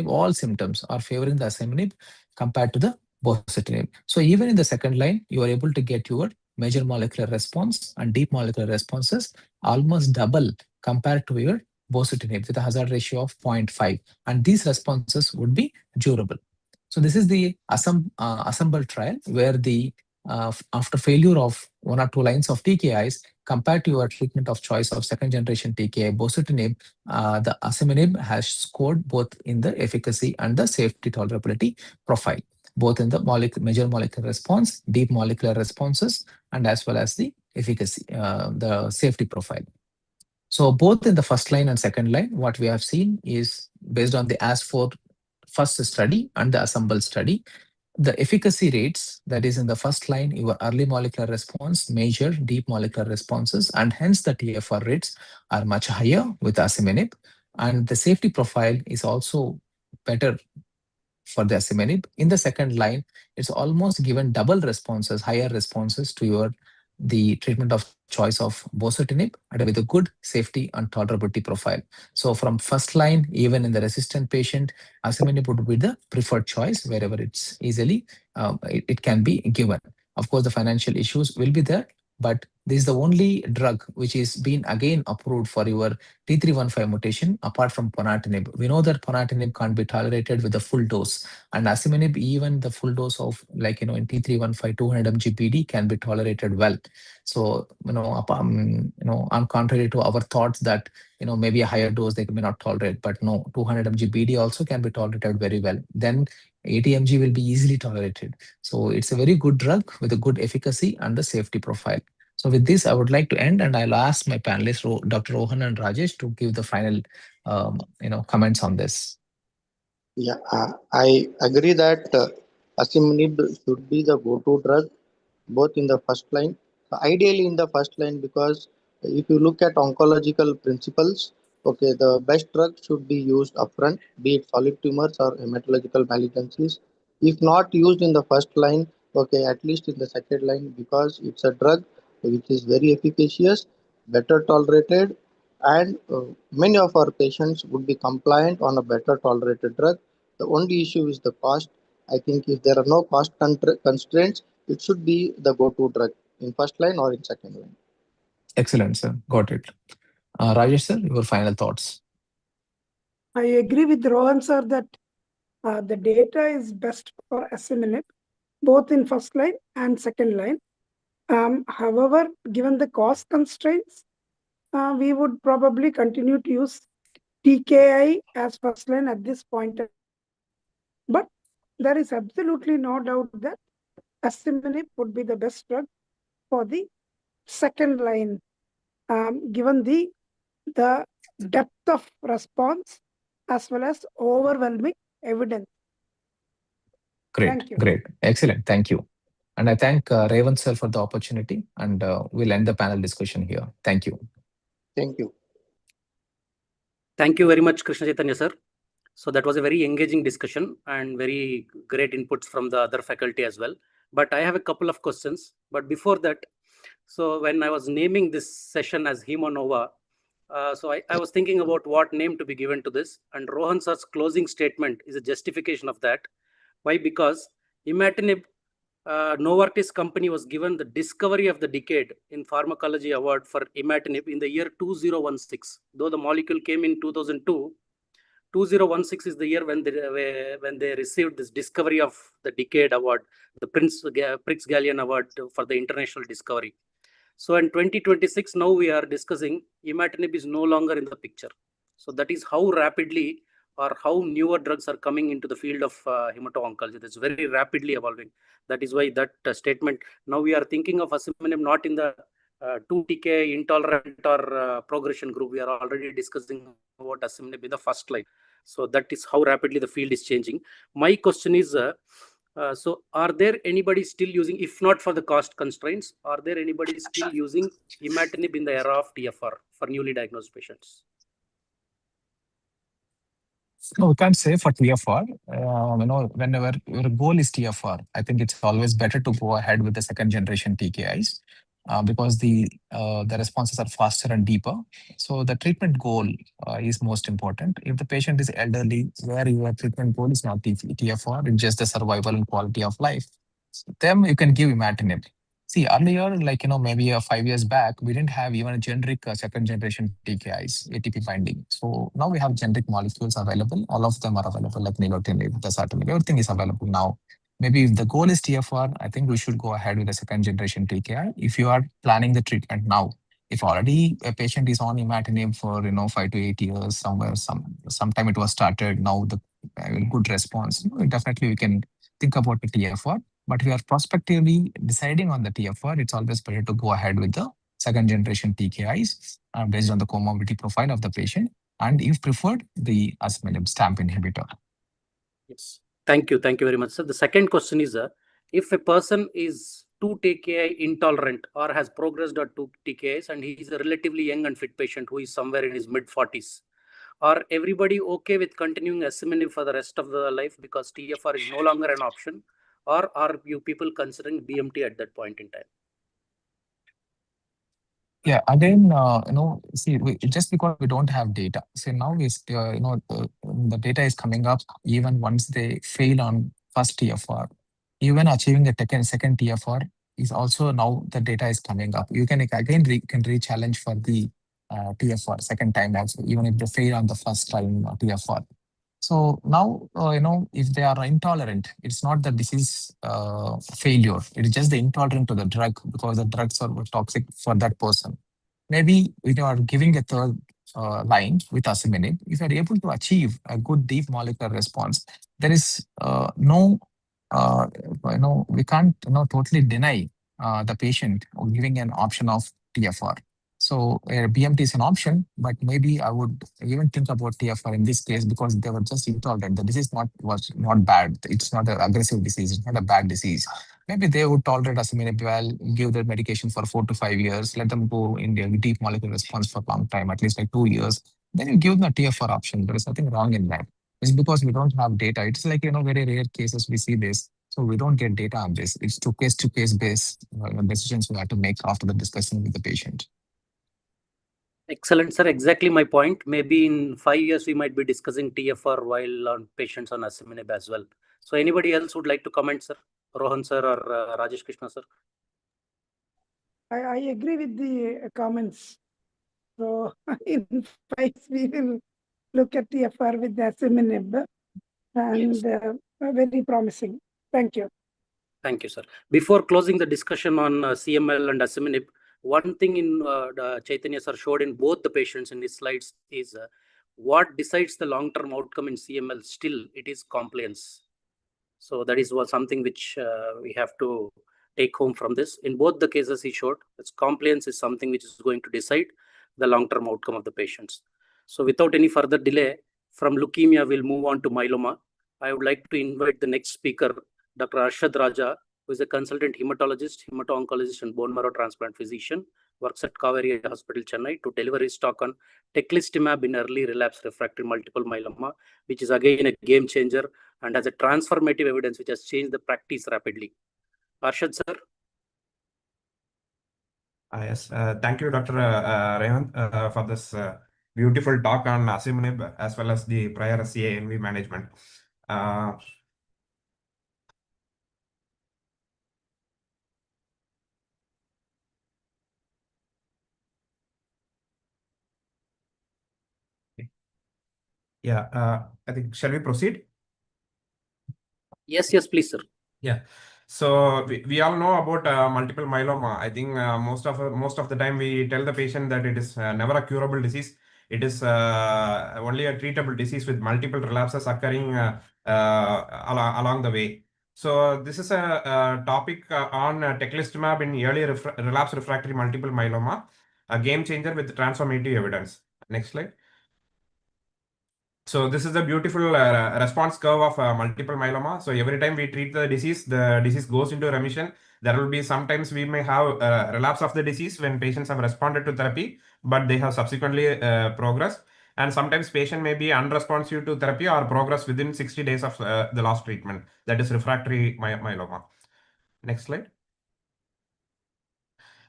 All symptoms are favoring the asciminib compared to the bosutinib. So even in the second line, you are able to get your major molecular response and deep molecular responses almost double compared to your bosutinib with a hazard ratio of 0.5. And these responses would be durable. So this is the assembled trial where the after failure of 1 or 2 lines of TKIs, compared to your treatment of choice of second generation TKI bosutinib, the asciminib has scored both in the efficacy and the safety tolerability profile, both in the major molecular response, deep molecular responses, and as well as the efficacy, the safety profile. So both in the first line and second line, what we have seen is based on the AS4 first study and the assembled study, the efficacy rates, that is in the first line, your early molecular response, major, deep molecular responses, and hence the TFR rates are much higher with asciminib. And the safety profile is also better for the asciminib. In the second line, it's almost given double responses, higher responses to your the treatment of choice of bosutinib and with a good safety and tolerability profile. So from first line, even in the resistant patient, asciminib would be the preferred choice wherever it's easily, it can be given. Of course, the financial issues will be there, but this is the only drug which is being again approved for your T315 mutation apart from ponatinib. We know that ponatinib can't be tolerated with the full dose, and asciminib, even the full dose of like, in T315 200 mg BD can be tolerated well. So, on contrary to our thoughts that, maybe a higher dose they may not tolerate, but no, 200 mg BD also can be tolerated very well. Then 80 mg will be easily tolerated. So it's a very good drug with a good efficacy and the safety profile. So with this, I would like to end, and I'll ask my panelists, Dr. Rohan and Rajesh, to give the final, comments on this. Yeah, I agree that asciminib should be the go-to drug both in the first line, ideally in the first line, because if you look at oncological principles, okay, the best drug should be used upfront, be it solid tumors or hematological malignancies. If not used in the first line, okay, at least in the second line, because it's a drug which is very efficacious, better tolerated, and many of our patients would be compliant on a better tolerated drug. The only issue is the cost. I think if there are no cost constraints, it should be the go-to drug. in first line or in second line. Excellent, sir. Got it. Rajesh, sir, your final thoughts. I agree with Rohan, sir, that the data is best for asciminib, both in first line and second line. However, given the cost constraints, we would probably continue to use TKI as first line at this point. But there is absolutely no doubt that asciminib would be the best drug for the second line, given the depth of response as well as overwhelming evidence. Great, Thank you. great. Excellent. Thank you. And I thank Revan sir for the opportunity, and we'll end the panel discussion here. Thank you. Thank you. Thank you very much, Krishna Chaitanya sir. So that was a very engaging discussion and very great inputs from the other faculty as well. But I have a couple of questions. But before that, so when I was naming this session as Hemanova, so I was thinking about what name to be given to this. And Rohan sir's closing statement is a justification of that. Why? Because imatinib, Novartis company was given the Discovery of the Decade in Pharmacology Award for imatinib in the year 2016. Though the molecule came in 2002, 2016 is the year when they received this Discovery of the Decade award, the Prix Gallienne Award for the international discovery. So in 2026, now we are discussing imatinib is no longer in the picture. So that is how rapidly or how newer drugs are coming into the field of hemato-oncology. That's very rapidly evolving. That is why that statement, now we are thinking of asciminib not in the 2 TK intolerant or progression group. We are already discussing about asciminib in the first line. So that is how rapidly the field is changing. My question is, so are there anybody still using, if not for the cost constraints, are there anybody still using imatinib in the era of TFR for newly diagnosed patients? No, we can't say for TFR. Whenever your goal is TFR, I think it's always better to go ahead with the second generation TKIs because the responses are faster and deeper. So the treatment goal is most important. If the patient is elderly, where your treatment goal is not TFR, it's just the survival and quality of life, then you can give imatinib. See, earlier, maybe 5 years back, we didn't have even a generic second generation TKIs, ATP binding. So now we have generic molecules available. All of them are available, like nilotinib, dasatinib, everything is available now. Maybe if the goal is TFR, I think we should go ahead with the second generation TKI. If you are planning the treatment now, if already a patient is on imatinib for 5 to 8 years, sometime it was started, now the good response, definitely we can think about the TFR. But we are prospectively deciding on the TFR, it's always better to go ahead with the second generation TKIs based on the comorbidity profile of the patient, and if preferred, the asciminib STAMP inhibitor. Yes. Thank you. Thank you very much, sir. The second question is, if a person is 2 TKI intolerant or has progressed on 2 TKIs and he is a relatively young and fit patient who is somewhere in his mid-40s, are everybody okay with continuing asciminib for the rest of the life because TFR is no longer an option? Or are you people considering BMT at that point in time? Yeah, again, see, just because we don't have data. So now the data is coming up even once they fail on first TFR. Even achieving a second TFR is also now the data is coming up. You can again re-challenge for the TFR second time also, even if they fail on the first time TFR. So now, if they are intolerant, it's not the disease failure. It is just the intolerant to the drug because the drugs are toxic for that person. Maybe we are giving a third line with asciminib. If you are able to achieve a good deep molecular response, there is we can't totally deny the patient or giving an option of TFR. So BMT is an option, but maybe I would even think about TFR in this case because they were just intolerant. The disease was not bad. It's not an aggressive disease. It's not a bad disease. Maybe they would tolerate asciminib well, give their medication for 4 to 5 years, let them go in their deep molecular response for a long time, at least like 2 years. Then you give them a TFR option. There is nothing wrong in that. It's because we don't have data. It's like, very rare cases we see this. So we don't get data on this. It's to case based decisions we have to make after the discussion with the patient. Excellent, sir. Exactly my point. Maybe in 5 years, we might be discussing TFR while on patients on asciminib as well. So anybody else would like to comment, sir? Rohan sir or Rajesh Krishna sir? I agree with the comments. So in phase, we will look at the FR with the asciminib, and very promising. Thank you. Thank you, sir. Before closing the discussion on CML and asciminib, one thing in Chaitanya sir showed in both the patients in his slides is what decides the long-term outcome in CML. Still, it is compliance. So that is something which we have to take home from this. In both the cases he showed, compliance is something which is going to decide the long-term outcome of the patients. So without any further delay, from leukemia, we'll move on to myeloma. I would like to invite the next speaker, Dr. Arshad Raja, who is a consultant hematologist, hemato-oncologist, and bone marrow transplant physician, works at Kaveri Hospital, Chennai, to deliver his talk on teclistamab in early relapse refractory multiple myeloma, which is again a game changer and has a transformative evidence which has changed the practice rapidly. Arshad sir. Yes, thank you, Dr. Rehan, for this beautiful talk on asciminib as well as the prior CANV management. Yeah, I think, shall we proceed? Yes, please, sir. Yeah. So we all know about multiple myeloma. I think most of the time we tell the patient that it is never a curable disease. It is only a treatable disease with multiple relapses occurring along the way. So this is a topic on teclistamab in early relapse refractory multiple myeloma, a game changer with transformative evidence. Next slide. So this is a beautiful response curve of multiple myeloma. So every time we treat the disease goes into remission. There will be sometimes we may have relapse of the disease when patients have responded to therapy, but they have subsequently progressed. And sometimes patient may be unresponsive to therapy or progress within 60 days of the last treatment. That is refractory myeloma. Next slide.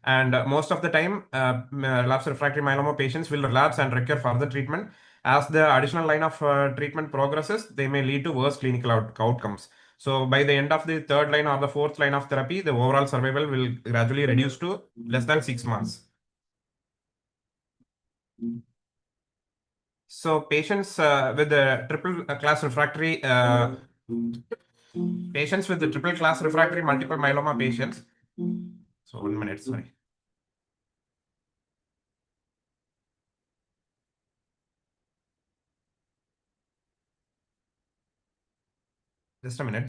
And most of the time, relapse refractory myeloma patients will relapse and require further treatment. As the additional line of treatment progresses, they may lead to worse clinical outcomes. So by the end of the third line or the fourth line of therapy, the overall survival will gradually reduce to less than 6 months. So patients with the triple class refractory multiple myeloma patients. So 1 minute, sorry. Just a minute.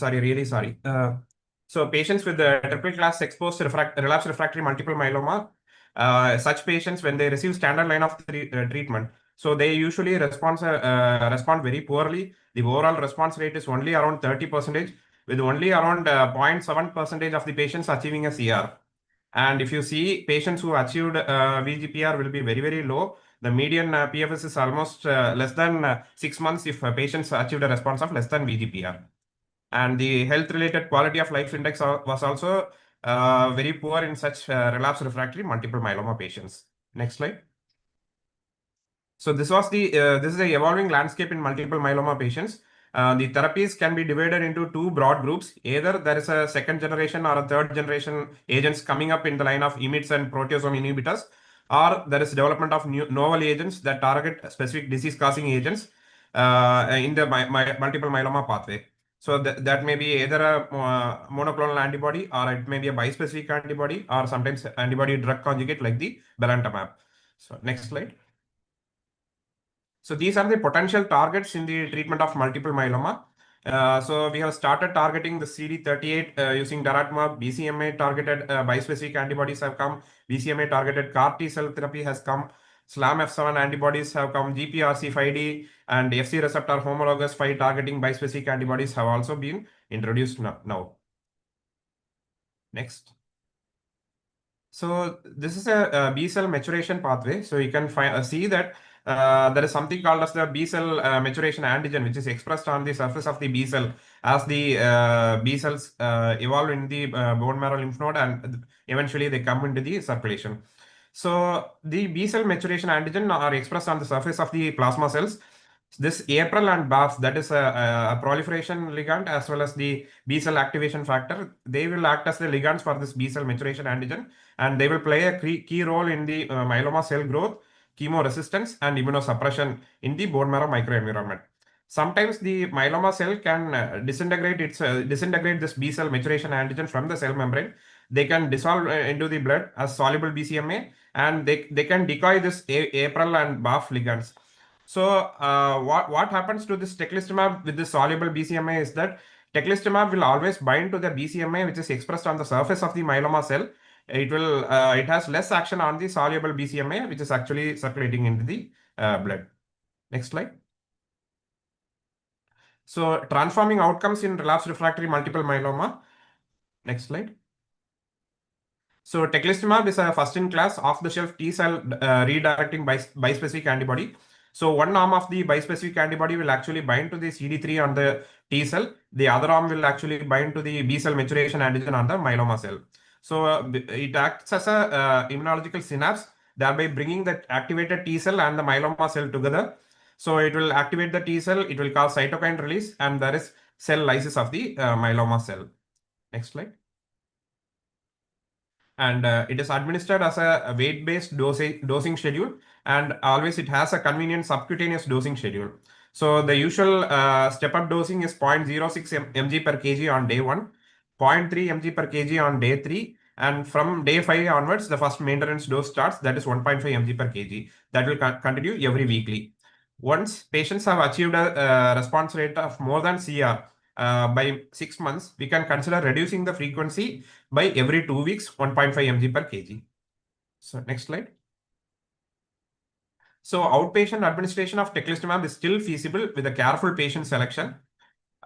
Really sorry. So patients with the triple class exposed relapse refractory multiple myeloma, such patients, when they receive standard line of treatment, so they usually respond very poorly. The overall response rate is only around 30%, with only around 0.7% of the patients achieving a CR. And if you see patients who achieved VGPR will be very, very low. The median PFS is almost less than 6 months if patients achieved a response of less than VGPR. And the health related quality of life index was also very poor in such relapse refractory multiple myeloma patients. Next slide. So this is the evolving landscape in multiple myeloma patients. The therapies can be divided into two broad groups. Either there is a second generation or a third generation agents coming up in the line of IMiDs and proteasome inhibitors, or there is development of novel agents that target specific disease causing agents in the multiple myeloma pathway. So that may be either a monoclonal antibody, or it may be a bispecific antibody, or sometimes antibody drug conjugate like the belantamab. So next slide. So these are the potential targets in the treatment of multiple myeloma. So we have started targeting the CD38 using daratumab. BCMA targeted bispecific antibodies have come. BCMA targeted CAR T cell therapy has come. SLAM-F7 antibodies have come. GPRC5D and FC receptor homologous 5 targeting bispecific antibodies have also been introduced now. Next. So this is a B cell maturation pathway. So you can see that there is something called as the B cell maturation antigen, which is expressed on the surface of the B cell as the B cells evolve in the bone marrow lymph node, and eventually they come into the circulation. So the B cell maturation antigen are expressed on the surface of the plasma cells. This APRIL and BAFF, that is a proliferation ligand as well as the B cell activation factor, they will act as the ligands for this B cell maturation antigen, and they will play a key role in the myeloma cell growth, chemoresistance, and immunosuppression in the bone marrow microenvironment. Sometimes the myeloma cell can disintegrate this B cell maturation antigen from the cell membrane. They can dissolve into the blood as soluble BCMA, and they can decoy this APRIL and BAFF ligands. So what happens to this teclistamab with this soluble BCMA is that teclistamab will always bind to the BCMA which is expressed on the surface of the myeloma cell. It has less action on the soluble BCMA which is actually circulating into the blood. Next slide. So transforming outcomes in relapsed refractory multiple myeloma. Next slide. So teclistamab is a first-in-class off-the-shelf T-cell redirecting bispecific antibody. So one arm of the bispecific antibody will actually bind to the CD3 on the T cell. The other arm will actually bind to the B cell maturation antigen on the myeloma cell. So it acts as a immunological synapse, thereby bringing the activated T cell and the myeloma cell together. So it will activate the T cell, it will cause cytokine release, and there is cell lysis of the myeloma cell. Next slide. And it is administered as a weight-based dosing schedule, and always it has a convenient subcutaneous dosing schedule. So the usual step-up dosing is 0.06 mg per kg on day 1, 0.3 mg per kg on day 3, and from day 5 onwards, the first maintenance dose starts, that is 1.5 mg per kg. That will continue every weekly. Once patients have achieved a response rate of more than CR, by 6 months, we can consider reducing the frequency by every 2 weeks, 1.5 mg per kg. So next slide. So outpatient administration of teclistamab is still feasible with a careful patient selection.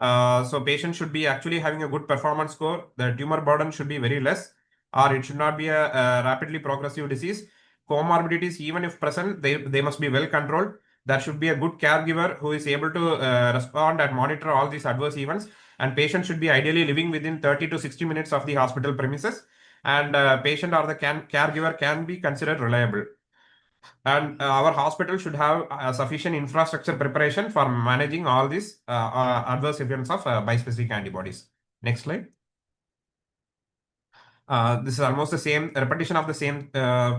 So patients should be actually having a good performance score. The tumor burden should be very less, or it should not be a rapidly progressive disease. Comorbidities, even if present, they must be well controlled. There should be a good caregiver who is able to respond and monitor all these adverse events. And patient should be ideally living within 30 to 60 minutes of the hospital premises. And patient or the caregiver can be considered reliable. And our hospital should have sufficient infrastructure preparation for managing all these adverse events of bispecific antibodies. Next slide. This is almost the same repetition of the same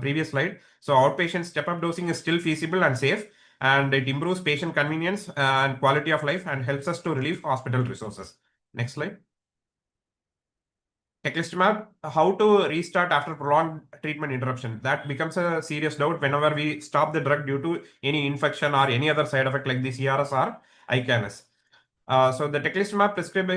previous slide. So outpatient step-up dosing is still feasible and safe, and it improves patient convenience and quality of life and helps us to relieve hospital resources. Next slide. Teclistamab, how to restart after prolonged treatment interruption? That becomes a serious doubt whenever we stop the drug due to any infection or any other side effect like the CRS or ICANS. So the teclistamab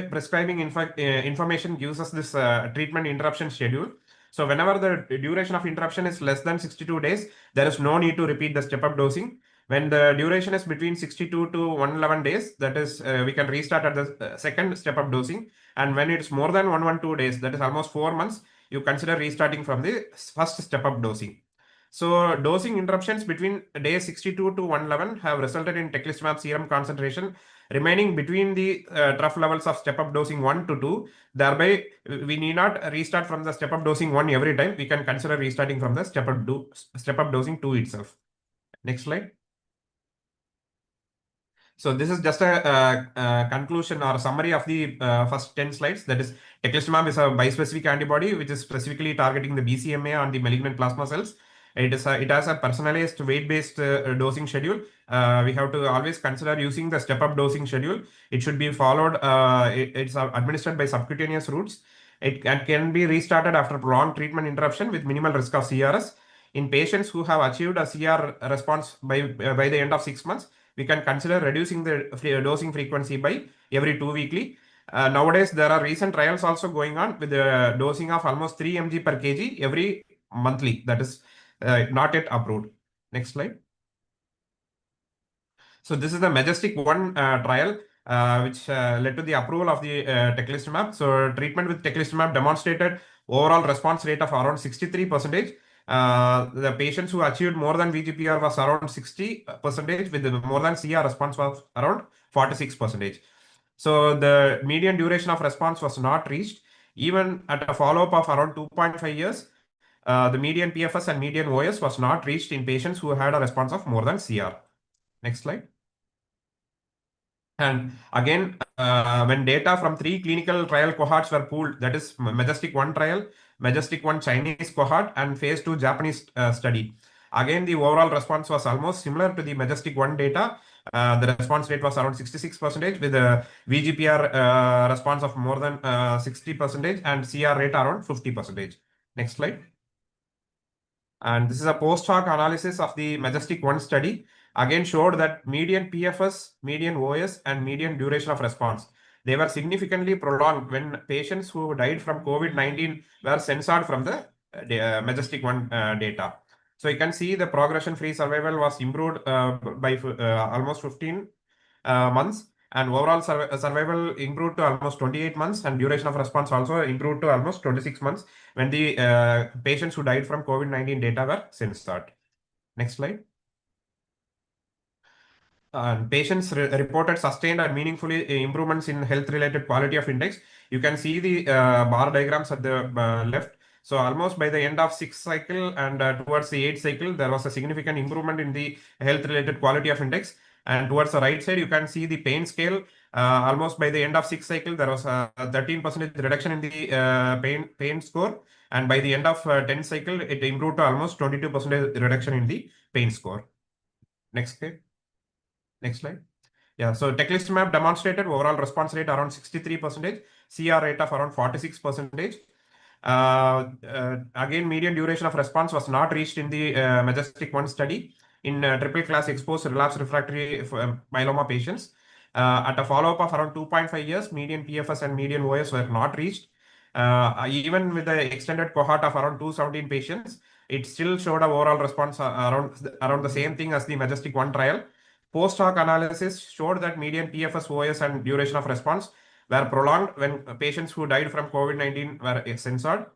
prescribing information gives us this treatment interruption schedule. So whenever the duration of interruption is less than 62 days, there is no need to repeat the step-up dosing. When the duration is between 62 to 111 days, that is, we can restart at the second step-up dosing. And when it's more than 112 days, that is almost 4 months, you consider restarting from the first step-up dosing. So dosing interruptions between day 62 to 111 have resulted in teclistamab serum concentration remaining between the trough levels of step-up dosing 1 to 2. Thereby, we need not restart from the step-up dosing 1 every time. We can consider restarting from the step-up dosing 2 itself. Next slide. So this is just a conclusion or a summary of the first 10 slides. That is, teclistamab is a bispecific antibody which is specifically targeting the BCMA on the malignant plasma cells. It has a personalized weight-based dosing schedule. We have to always consider using the step-up dosing schedule. It should be followed. It's administered by subcutaneous routes. It can be restarted after prolonged treatment interruption with minimal risk of CRS. In patients who have achieved a CR response by the end of 6 months, we can consider reducing the dosing frequency by every 2 weekly. Nowadays, there are recent trials also going on with the dosing of almost 3 mg per kg every monthly. That is not yet approved. Next slide. So this is the Majestic 1 trial, which led to the approval of the teclistamab. So treatment with teclistamab demonstrated overall response rate of around 63%. The patients who achieved more than VGPR was around 60%, with the more than CR response was around 46%. So the median duration of response was not reached. Even at a follow-up of around 2.5 years, the median PFS and median OS was not reached in patients who had a response of more than CR. Next slide. And again, when data from 3 clinical trial cohorts were pooled, that is Majestic 1 trial, Majestic 1 Chinese cohort, and phase 2 Japanese study. Again, the overall response was almost similar to the Majestic 1 data. The response rate was around 66%, with a VGPR response of more than 60% and CR rate around 50%. Next slide. And this is a post hoc analysis of the Majestic 1 study. Again showed that median PFS, median OS, and median duration of response, they were significantly prolonged when patients who died from COVID-19 were censored from the Majestic 1 data. So you can see the progression-free survival was improved by almost 15 months, and overall survival improved to almost 28 months, and duration of response also improved to almost 26 months when the patients who died from COVID-19 data were censored. Next slide. Patients reported sustained and meaningfully improvements in health-related quality of index. You can see the bar diagrams at the left. So almost by the end of 6th cycle and towards the 8th cycle, there was a significant improvement in the health-related quality of index. And towards the right side, you can see the pain scale. Almost by the end of 6th cycle, there was a 13% reduction in the pain score. And by the end of 10th cycle, it improved to almost 22% reduction in the pain score. Next slide. Next slide. Yeah, so teclistamab demonstrated overall response rate around 63%, CR rate of around 46%. Again, median duration of response was not reached in the Majestic 1 study in triple class exposed relapsed refractory myeloma patients. At a follow-up of around 2.5 years, median PFS and median OS were not reached. Even with the extended cohort of around 217 patients, it still showed an overall response around the same thing as the Majestic 1 trial. Post hoc analysis showed that median PFS, OS, and duration of response were prolonged when patients who died from COVID-19 were censored.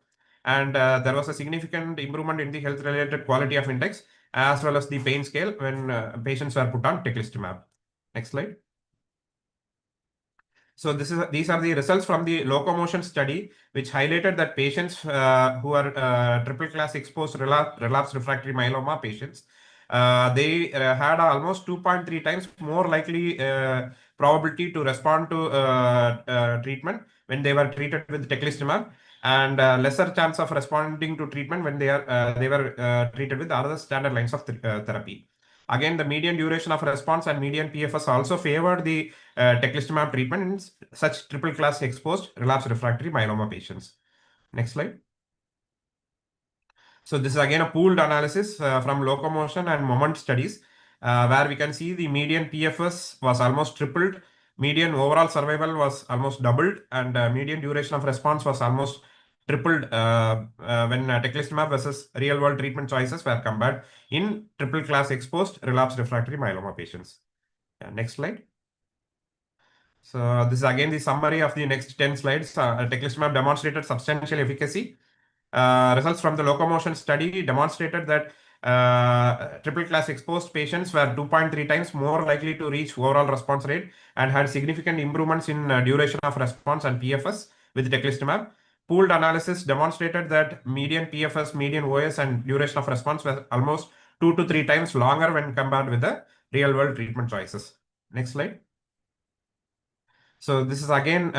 And there was a significant improvement in the health-related quality of index as well as the pain scale when patients were put on teclistamab. Next slide. So these are the results from the locomotion study, which highlighted that patients who are triple class exposed relapsed refractory myeloma patients, they had almost 2.3 times more likely probability to respond to treatment when they were treated with teclistamab, and lesser chance of responding to treatment when they were treated with other standard lines of therapy. Again, the median duration of response and median PFS also favored the teclistamab treatment in such triple class exposed relapsed refractory myeloma patients. Next slide. So this is again a pooled analysis from locomotion and moment studies, where we can see the median PFS was almost tripled, median overall survival was almost doubled, and median duration of response was almost tripled when teclistamab versus real world treatment choices were compared in triple class exposed relapsed refractory myeloma patients. Next slide. So this is again the summary of the next 10 slides. Teclistamab demonstrated substantial efficacy. Results from the locomotion study demonstrated that triple class exposed patients were 2.3 times more likely to reach overall response rate and had significant improvements in duration of response and PFS with teclistamab. Pooled analysis demonstrated that median PFS, median OS, and duration of response were almost 2 to 3 times longer when compared with the real world treatment choices. Next slide. So this is again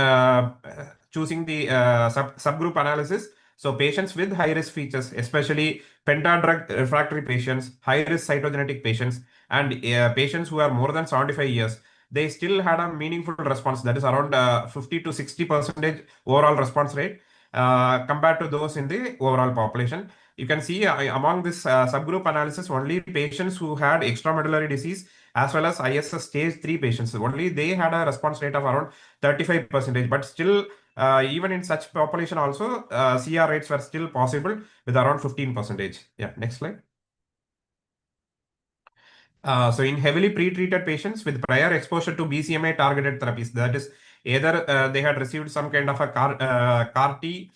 choosing the subgroup analysis. So patients with high-risk features, especially pentadrug refractory patients, high-risk cytogenetic patients, and patients who are more than 75 years, they still had a meaningful response, that is around 50 to 60% overall response rate compared to those in the overall population. You can see among this subgroup analysis, only patients who had extramedullary disease as well as ISS stage 3 patients, only they had a response rate of around 35%, but still even in such population also, CR rates were still possible with around 15%. Yeah, next slide. So in heavily pre-treated patients with prior exposure to BCMA targeted therapies, that is either they had received some kind of a CAR T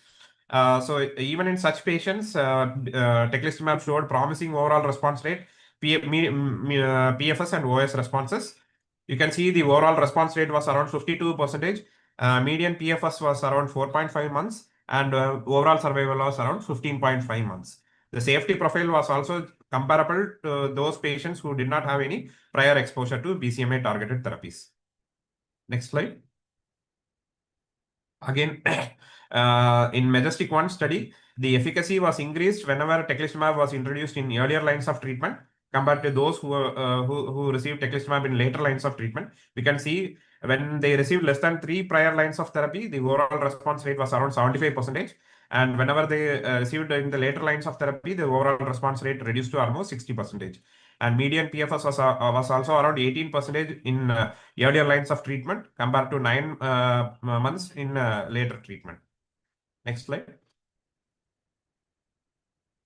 So even in such patients, teclistamab showed promising overall response rate, PFS and OS responses. You can see the overall response rate was around 52%. Median PFS was around 4.5 months, and overall survival was around 15.5 months. The safety profile was also comparable to those patients who did not have any prior exposure to BCMA targeted therapies. Next slide. Again, in Majestic 1 study, the efficacy was increased whenever teclistamab was introduced in earlier lines of treatment compared to those who received teclistamab in later lines of treatment. We can see when they received less than 3 prior lines of therapy, the overall response rate was around 75%. And whenever they received in the later lines of therapy, the overall response rate reduced to almost 60%. And median PFS was also around 18% in earlier lines of treatment compared to 9 months in later treatment. Next slide.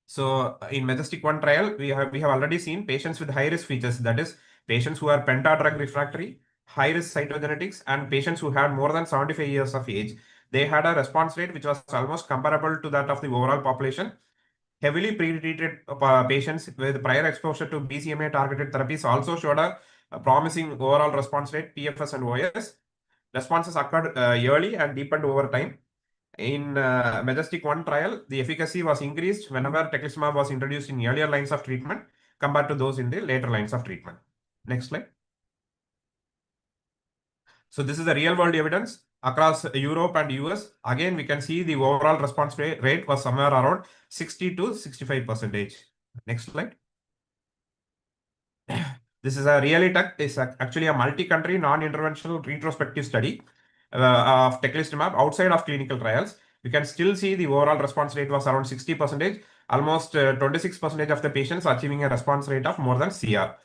So in Majestic 1 trial, we have already seen patients with high-risk features, that is, patients who are penta-drug refractory, high-risk cytogenetics, and patients who had more than 75 years of age. They had a response rate which was almost comparable to that of the overall population. Heavily pre-treated patients with prior exposure to BCMA targeted therapies also showed a promising overall response rate, PFS and OS. Responses occurred early and deepened over time. In Majestic 1 trial, the efficacy was increased whenever teclistamab was introduced in earlier lines of treatment compared to those in the later lines of treatment. Next slide. So this is the real world evidence across Europe and US. Again, we can see the overall response rate was somewhere around 60 to 65%. Next slide. This is a it's actually a multi-country non-interventional retrospective study of teclistamab outside of clinical trials. You can still see the overall response rate was around 60%. Almost 26% of the patients achieving a response rate of more than CR.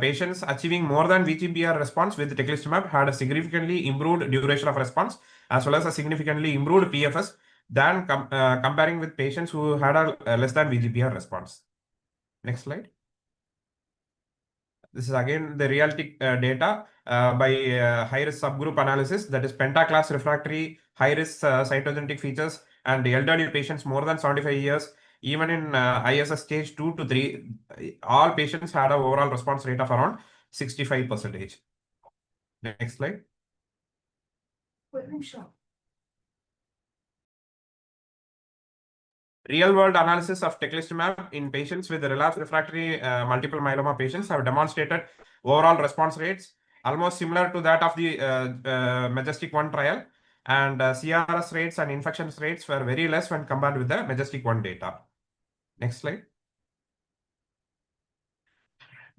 Patients achieving more than VGPR response with teclistamab had a significantly improved duration of response as well as a significantly improved PFS than comparing with patients who had a less than VGPR response. Next slide. This is again the realistic data by high-risk subgroup analysis, that is pentaclass refractory, high-risk cytogenetic features, and elderly patients more than 75 years. Even in ISS stage 2 to 3, all patients had an overall response rate of around 65%. Next slide. Real-world analysis of teclistamab in patients with relapsed refractory multiple myeloma patients have demonstrated overall response rates almost similar to that of the Majestic 1 trial, and CRS rates and infections rates were very less when compared with the Majestic 1 data. Next slide.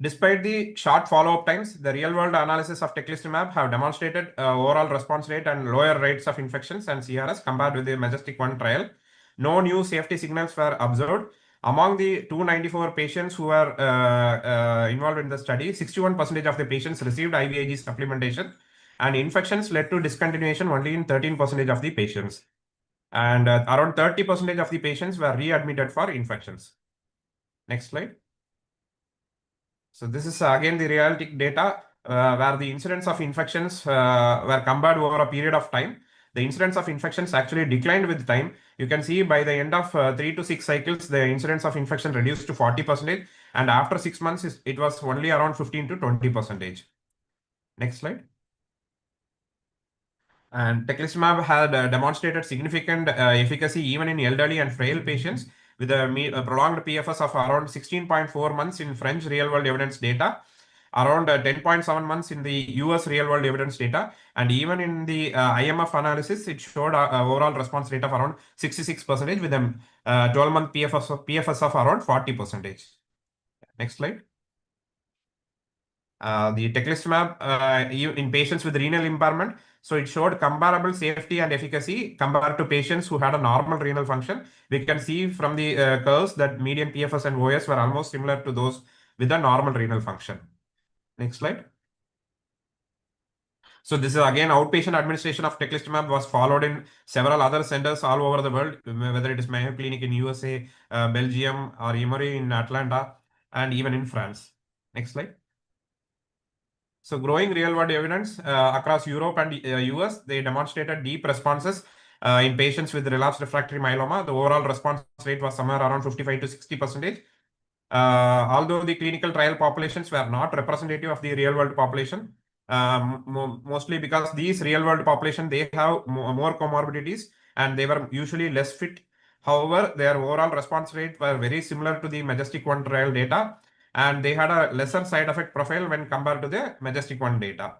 Despite the short follow-up times, the real-world analysis of teclistamab have demonstrated overall response rate and lower rates of infections and CRS compared with the Majestic 1 trial. No new safety signals were observed. Among the 294 patients who were involved in the study, 61% of the patients received IVIG supplementation, and infections led to discontinuation only in 13% of the patients. And around 30% of the patients were readmitted for infections. Next slide. So this is again the realistic data where the incidence of infections were compared over a period of time. The incidence of infections actually declined with time. You can see by the end of 3 to 6 cycles, the incidence of infection reduced to 40%, and after 6 months, it was only around 15 to 20%. Next slide. And teclistamab had demonstrated significant efficacy even in elderly and frail patients with a prolonged PFS of around 16.4 months in French real-world evidence data, around 10.7 months in the US real-world evidence data, and even in the IMF analysis, it showed an overall response rate of around 66% with a 12-month PFS of around 40%. Next slide. The teclistamab in patients with renal impairment, so it showed comparable safety and efficacy compared to patients who had a normal renal function. We can see from the curves that median PFS and OS were almost similar to those with a normal renal function. Next slide. So this is again outpatient administration of teclistamab was followed in several other centers all over the world, whether it is Mayo Clinic in USA, Belgium, or Emory in Atlanta, and even in France. Next slide. So growing real-world evidence across Europe and US, they demonstrated deep responses in patients with relapsed refractory myeloma. The overall response rate was somewhere around 55 to 60%. Although the clinical trial populations were not representative of the real world population, mostly because these real world population, they have more comorbidities and they were usually less fit. However, their overall response rate were very similar to the Majestic 1 trial data, and they had a lesser side effect profile when compared to the Majestic 1 data.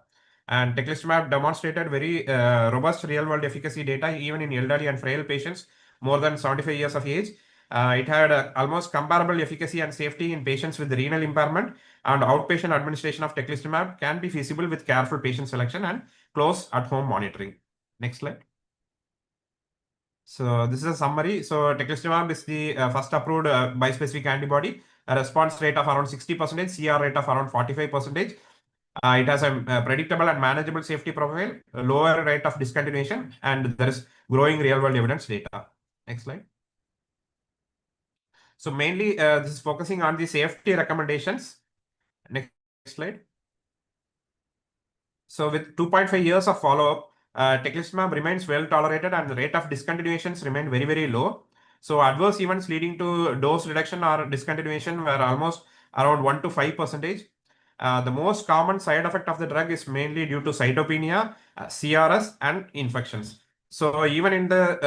And teclistamab demonstrated very robust real world efficacy data even in elderly and frail patients more than 75 years of age. It had almost comparable efficacy and safety in patients with renal impairment, and outpatient administration of teclistamab can be feasible with careful patient selection and close at-home monitoring. Next slide. So this is a summary. So teclistamab is the first approved bispecific antibody, a response rate of around 60%, CR rate of around 45%. It has a predictable and manageable safety profile, a lower rate of discontinuation, and there is growing real-world evidence data. Next slide. So mainly this is focusing on the safety recommendations. Next slide. So with 2.5 years of follow-up, teclistamab remains well tolerated and the rate of discontinuations remain very, very low. So adverse events leading to dose reduction or discontinuation were almost around 1 to 5%. The most common side effect of the drug is mainly due to cytopenia, CRS, and infections. So even in the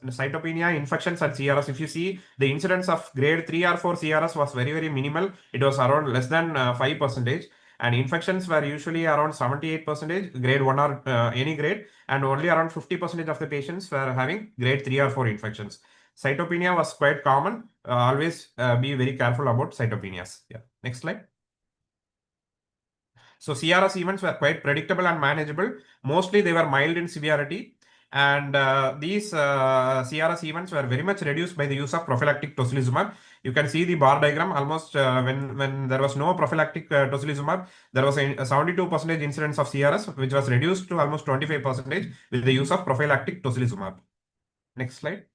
cytopenia, infections, and CRS, if you see the incidence of grade 3 or 4 CRS was very, very minimal. It was around less than 5%. And infections were usually around 78%, grade 1 or any grade, and only around 50% of the patients were having grade 3 or 4 infections. Cytopenia was quite common. Always be very careful about cytopenias. Yeah. Next slide. So CRS events were quite predictable and manageable. Mostly they were mild in severity. And these CRS events were very much reduced by the use of prophylactic tocilizumab. You can see the bar diagram almost when there was no prophylactic tocilizumab, there was a 72% incidence of CRS, which was reduced to almost 25% with the use of prophylactic tocilizumab. Next slide.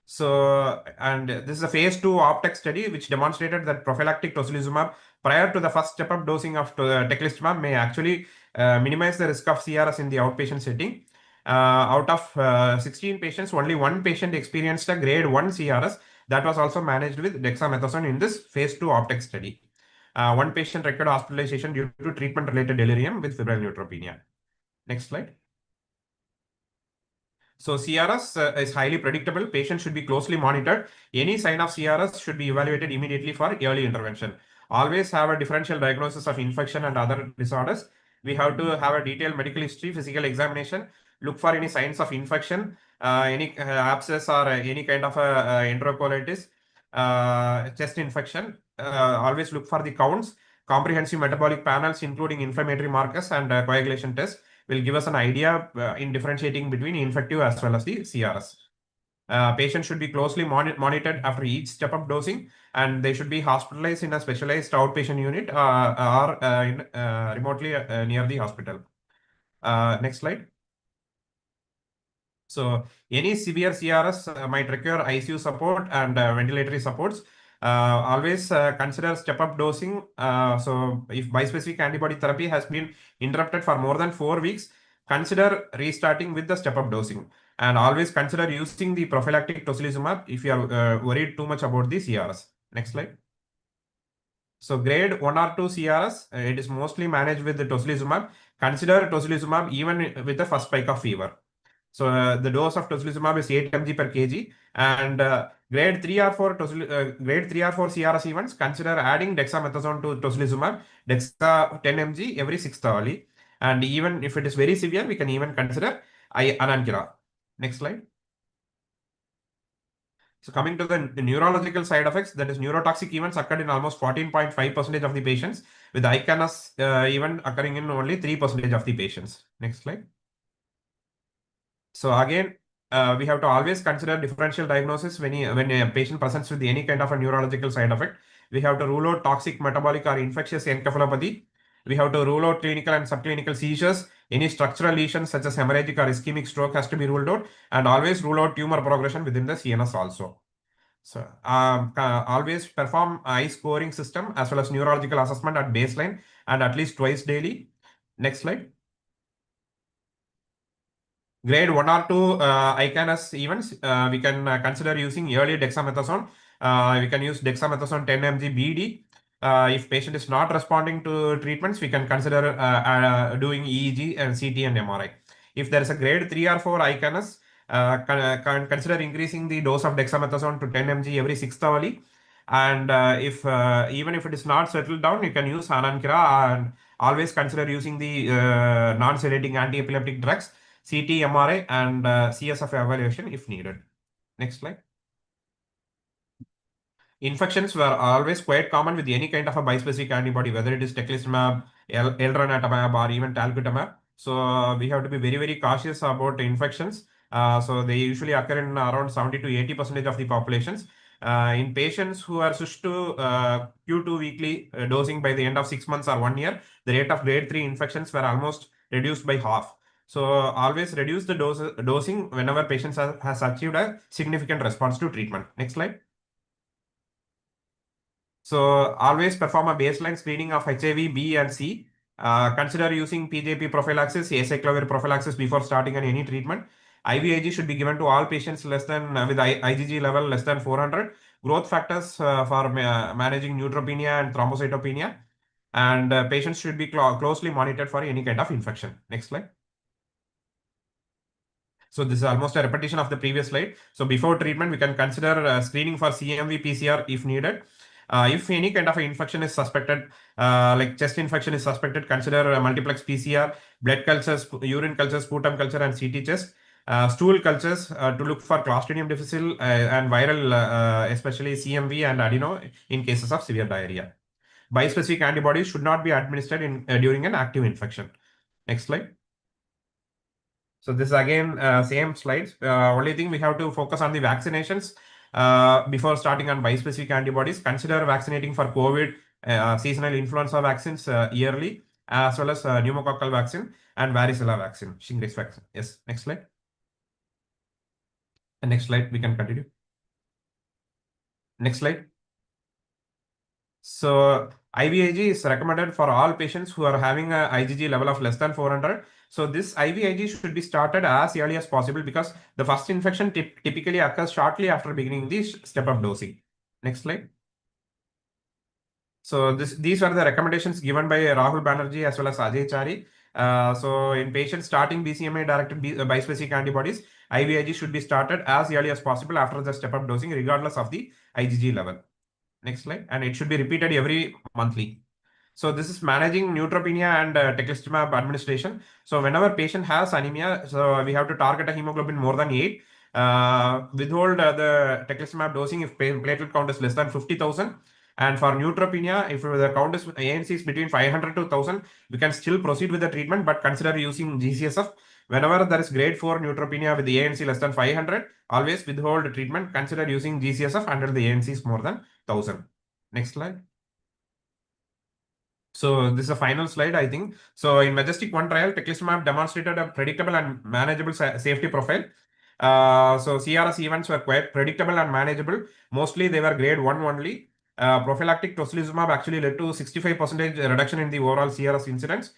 So, and this is a phase 2 OPTEC study which demonstrated that prophylactic tocilizumab prior to the first step-up dosing of teclistamab may actually minimize the risk of CRS in the outpatient setting. Out of 16 patients, only one patient experienced a grade 1 CRS that was also managed with dexamethasone in this phase 2 OPTEC study. One patient required hospitalization due to treatment-related delirium with febrile neutropenia. Next slide. So CRS is highly predictable. Patients should be closely monitored. Any sign of CRS should be evaluated immediately for early intervention. Always have a differential diagnosis of infection and other disorders. We have to have a detailed medical history, physical examination, look for any signs of infection, any abscess or any kind of enterocolitis, chest infection. Always look for the counts, comprehensive metabolic panels, including inflammatory markers and coagulation tests will give us an idea in differentiating between infective as well as the CRS. Patients should be closely monitored after each step-up dosing, and they should be hospitalized in a specialized outpatient unit or remotely near the hospital. Next slide. So any severe CRS might require ICU support and ventilatory supports. Always consider step-up dosing. So if bispecific antibody therapy has been interrupted for more than 4 weeks, consider restarting with the step-up dosing. And always consider using the prophylactic tocilizumab if you are worried too much about the CRS. Next slide. So grade 1 or 2 CRS, it is mostly managed with the tocilizumab. Consider tocilizumab even with the first spike of fever. So the dose of tocilizumab is 8 mg per kg, and grade 3 or 4 CRS events, consider adding dexamethasone to tocilizumab, dexa 10 mg every 6th hourly. And even if it is very severe, we can even consider anankira. Next slide. So coming to the neurological side effects, that is neurotoxic events occurred in almost 14.5% of the patients, with ICANS event occurring in only 3% of the patients. Next slide. So again, we have to always consider differential diagnosis when a patient presents with any kind of a neurological side effect. We have to rule out toxic, metabolic, or infectious encephalopathy. We have to rule out clinical and subclinical seizures. Any structural lesions such as hemorrhagic or ischemic stroke has to be ruled out, and always rule out tumor progression within the CNS also. So always perform eye scoring system as well as neurological assessment at baseline and at least twice daily. Next slide. grade 1 or 2 ICANS events, we can consider using early dexamethasone. We can use dexamethasone 10 mg BD. If patient is not responding to treatments, we can consider doing EEG and CT and MRI. If there is a grade 3 or 4 ICANS, can consider increasing the dose of dexamethasone to 10 mg every 6th hourly. And if even if it is not settled down, you can use Anankira, and always consider using the non-sedating anti-epileptic drugs, CT, MRI, and CSF evaluation if needed. Next slide. Infections were always quite common with any kind of a bispecific antibody, whether it is teclistamab, elranatamab, or even talquetamab. So we have to be very, very cautious about infections. So they usually occur in around 70 to 80% of the populations. In patients who are switched to Q2 weekly dosing by the end of 6 months or 1 year, the rate of grade 3 infections were almost reduced by half. So always reduce the dosing whenever patients has achieved a significant response to treatment. Next slide. So always perform a baseline screening of HIV B and C. Consider using PJP prophylaxis, acyclovir prophylaxis before starting on any treatment. IVIG should be given to all patients less than with IgG level less than 400. Growth factors for managing neutropenia and thrombocytopenia. And patients should be closely monitored for any kind of infection. Next slide. So this is almost a repetition of the previous slide. So before treatment, we can consider screening for CMV PCR if needed. If any kind of infection is suspected, like chest infection is suspected, consider multiplex PCR, blood cultures, urine cultures, sputum culture, and CT chest. Stool cultures to look for Clostridium difficile and viral, especially CMV and adeno in cases of severe diarrhea. Bispecific antibodies should not be administered during an active infection. Next slide. So this is again same slides. Only thing we have to focus on the vaccinations before starting on bispecific antibodies. Consider vaccinating for COVID, seasonal influenza vaccines yearly, as well as pneumococcal vaccine and varicella vaccine, Shingrix vaccine. Yes, next slide. And next slide, we can continue. Next slide. So IVIG is recommended for all patients who are having a IgG level of less than 400. So this IVIG should be started as early as possible because the first infection typically occurs shortly after beginning the step-up dosing. Next slide. So these are the recommendations given by Rahul Banerjee as well as Ajay Chari. So in patients starting BCMA-directed bispecific antibodies, IVIG should be started as early as possible after the step-up dosing, regardless of the IgG level. Next slide. And it should be repeated every monthly. So this is managing neutropenia and teclistamab administration. So whenever patient has anemia, so we have to target a hemoglobin more than 8. Withhold the teclistamab dosing if platelet count is less than 50,000. And for neutropenia, if the count is ANC is between 500 to 1,000, we can still proceed with the treatment, but consider using GCSF. Whenever there is grade 4 neutropenia with the ANC less than 500, always withhold the treatment. Consider using GCSF until the ANC is more than 1,000. Next slide. So this is a final slide, I think. So in Majestic 1 trial, teclistamab demonstrated a predictable and manageable safety profile. So CRS events were quite predictable and manageable. Mostly they were grade 1 only. Prophylactic tocilizumab actually led to 65% reduction in the overall CRS incidence.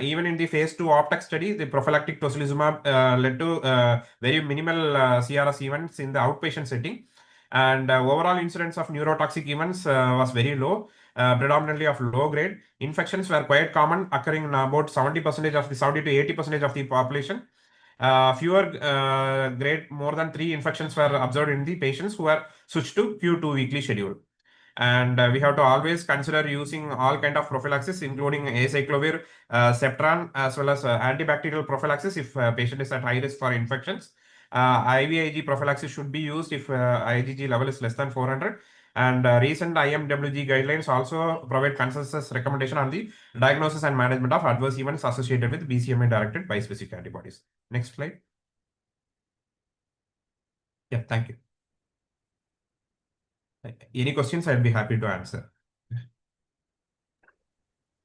Even in the phase 2 OPTEC study, the prophylactic tocilizumab led to very minimal CRS events in the outpatient setting. And overall incidence of neurotoxic events was very low. Predominantly of low grade. Infections were quite common, occurring in about 70% of the 70 to 80% of the population. Fewer grade more than 3 infections were observed in the patients who were switched to Q2 weekly schedule. And we have to always consider using all kind of prophylaxis, including acyclovir, Septran, as well as antibacterial prophylaxis if patient is at high risk for infections. IVIG prophylaxis should be used if IgG level is less than 400. And recent IMWG guidelines also provide consensus recommendation on the diagnosis and management of adverse events associated with BCMA-directed bispecific antibodies. Next slide. Yeah, thank you. Any questions, I'd be happy to answer.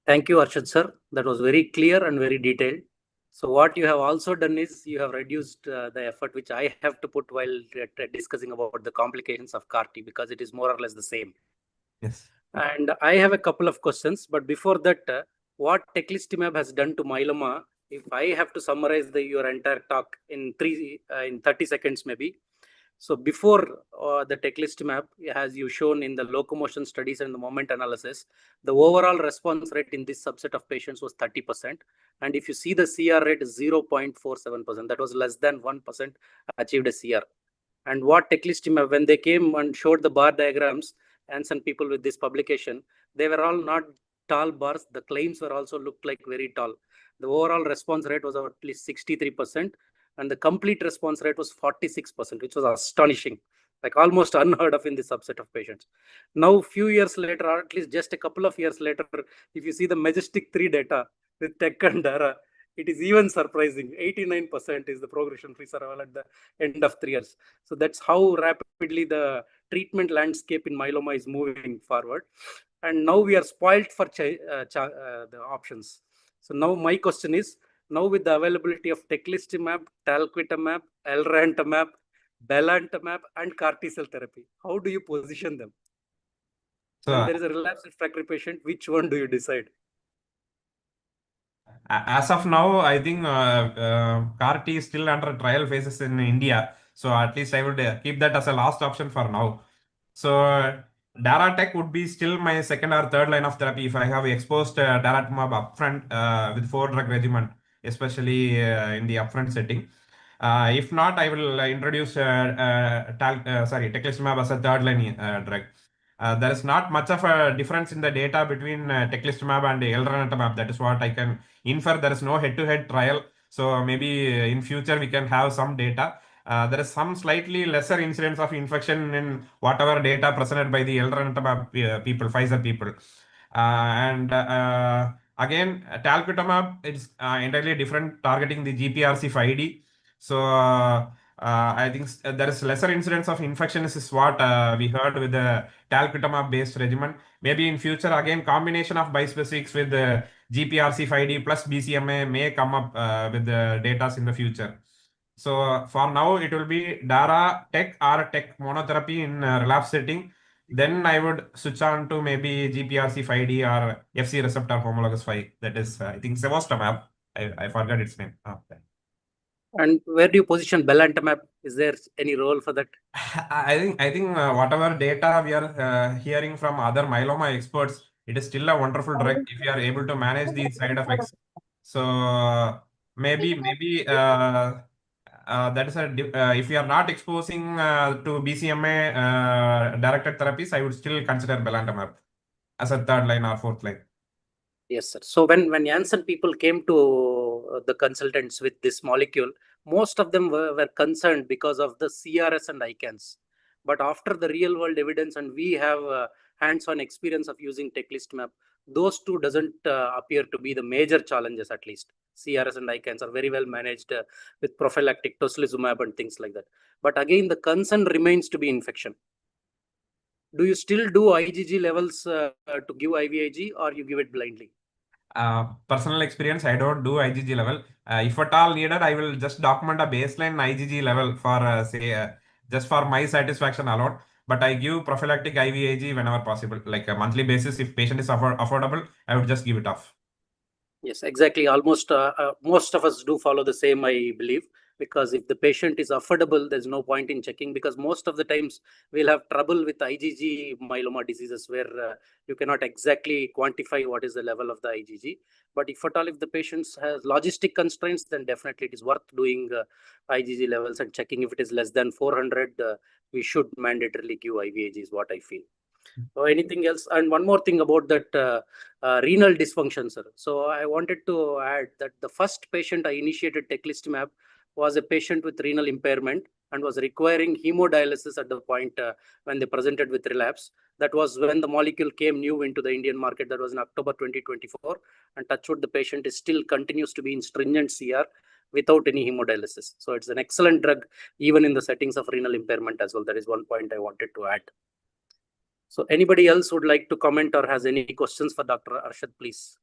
Thank you, Arshad sir. That was very clear and very detailed. So what you have also done is you have reduced the effort which I have to put while discussing about the complications of CAR-T, because it is more or less the same. Yes. And I have a couple of questions, but before that, what teclistamab has done to myeloma if I have to summarize your entire talk in 30 seconds maybe. So before the teclistamab, as you shown in the locomotion studies and the moment analysis, the overall response rate in this subset of patients was 30%. And if you see the CR rate is 0.47%, that was less than 1% achieved a CR. And what teclistamab, when they came and showed the bar diagrams, and some people with this publication, they were all not tall bars. The claims were also looked like very tall. The overall response rate was at least 63%, and the complete response rate was 46%, which was astonishing, like almost unheard of in this subset of patients. Now, few years later, or at least just a couple of years later, if you see the Majestic 3 data with TEC and DARA, it is even surprising. 89% is the progression-free survival at the end of 3 years. So that's how rapidly the treatment landscape in myeloma is moving forward. And now we are spoiled for the options. So now my question is, now with the availability of teclistamab, talquetamab, elrantamab, belantamab, and CAR T-cell therapy, how do you position them? So, when there is a relapsed refractory patient, which one do you decide? as of now, I think CAR T is still under trial phases in India. So at least I would keep that as a last option for now. So Daratech would be still my second or third line of therapy if I have exposed daratumab upfront with 4-drug regimen, especially in the upfront setting. If not, I will introduce teclistamab as a third line drug. There is not much of a difference in the data between teclistamab and elranatamab. That is what I can infer. There is no head-to-head trial. So maybe in future we can have some data. There is some slightly lesser incidence of infection in whatever data presented by the elranatamab people, Pfizer people. Again, talquetamab is entirely different, targeting the GPRC5D. So I think there is lesser incidence of infections is what we heard with the talquetamab based regimen. Maybe in future, again, combination of bispecifics with the GPRC5D plus BCMA may come up with the data in the future. So for now, it will be DARA Tech or Tech monotherapy in relapse setting. Then I would switch on to maybe GPRC5D or FC receptor homologous 5. That is, I think, Sevostamab. I forgot its name. And where do you position belantamab? Is there any role for that? I think whatever data we are hearing from other myeloma experts, it is still a wonderful drug if you are able to manage these side effects. So maybe that is if you are not exposing to BCMA directed therapies, I would still consider belantamab as a third line or fourth line. Yes, sir. So when Janssen people came to the consultants with this molecule, most of them were concerned because of the CRS and ICANS. But after the real world evidence, and we have hands-on experience of using teclistamab, those two doesn't appear to be the major challenges. At least CRS and ICANS are very well managed with prophylactic tocilizumab and things like that. But again, the concern remains to be infection. Do you still do IgG levels to give IVIG, or you give it blindly? Personal experience, I don't do IgG level. If at all needed, I will just document a baseline IgG level for just for my satisfaction alone. But I give prophylactic IVIG whenever possible, like a monthly basis. If patient is affordable, I would just give it off. Yes, exactly. Almost most of us do follow the same, I believe, because if the patient is affordable, there's no point in checking, because most of the times we'll have trouble with IgG myeloma diseases where you cannot exactly quantify what is the level of the IgG. But if at all, if the patient has logistic constraints, then definitely it is worth doing IgG levels and checking. If it is less than 400, we should mandatorily give IVIG is what I feel. Or anything else? And one more thing about that renal dysfunction, sir. So I wanted to add that the first patient I initiated teclistamab was a patient with renal impairment and was requiring hemodialysis at the point when they presented with relapse. That was when the molecule came new into the Indian market. That was in October 2024. And touchwood, the patient is still continues to be in stringent CR without any hemodialysis. So it's an excellent drug, even in the settings of renal impairment as well. That is one point I wanted to add. So anybody else would like to comment or has any questions for Dr. Arshad, please?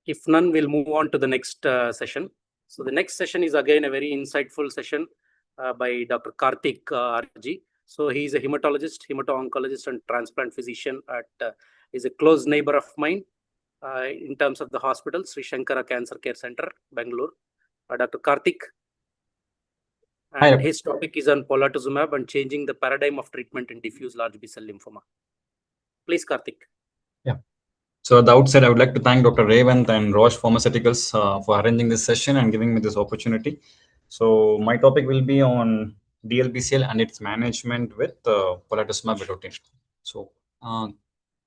If none, we'll move on to the next session. So the next session is again a very insightful session by Dr. Karthik RG. So he is a hematologist, hemato-oncologist and transplant physician at is a close neighbor of mine. in terms of the hospital, Sri Shankara Cancer Care Center, Bangalore, Dr. Karthik. And his topic is on polatuzumab and changing the paradigm of treatment in diffuse large B-cell lymphoma. Please, Karthik. Yeah. So at the outset, I would like to thank Dr. Revant and Roche Pharmaceuticals for arranging this session and giving me this opportunity. So my topic will be on DLBCL and its management with polatuzumab vedotin. So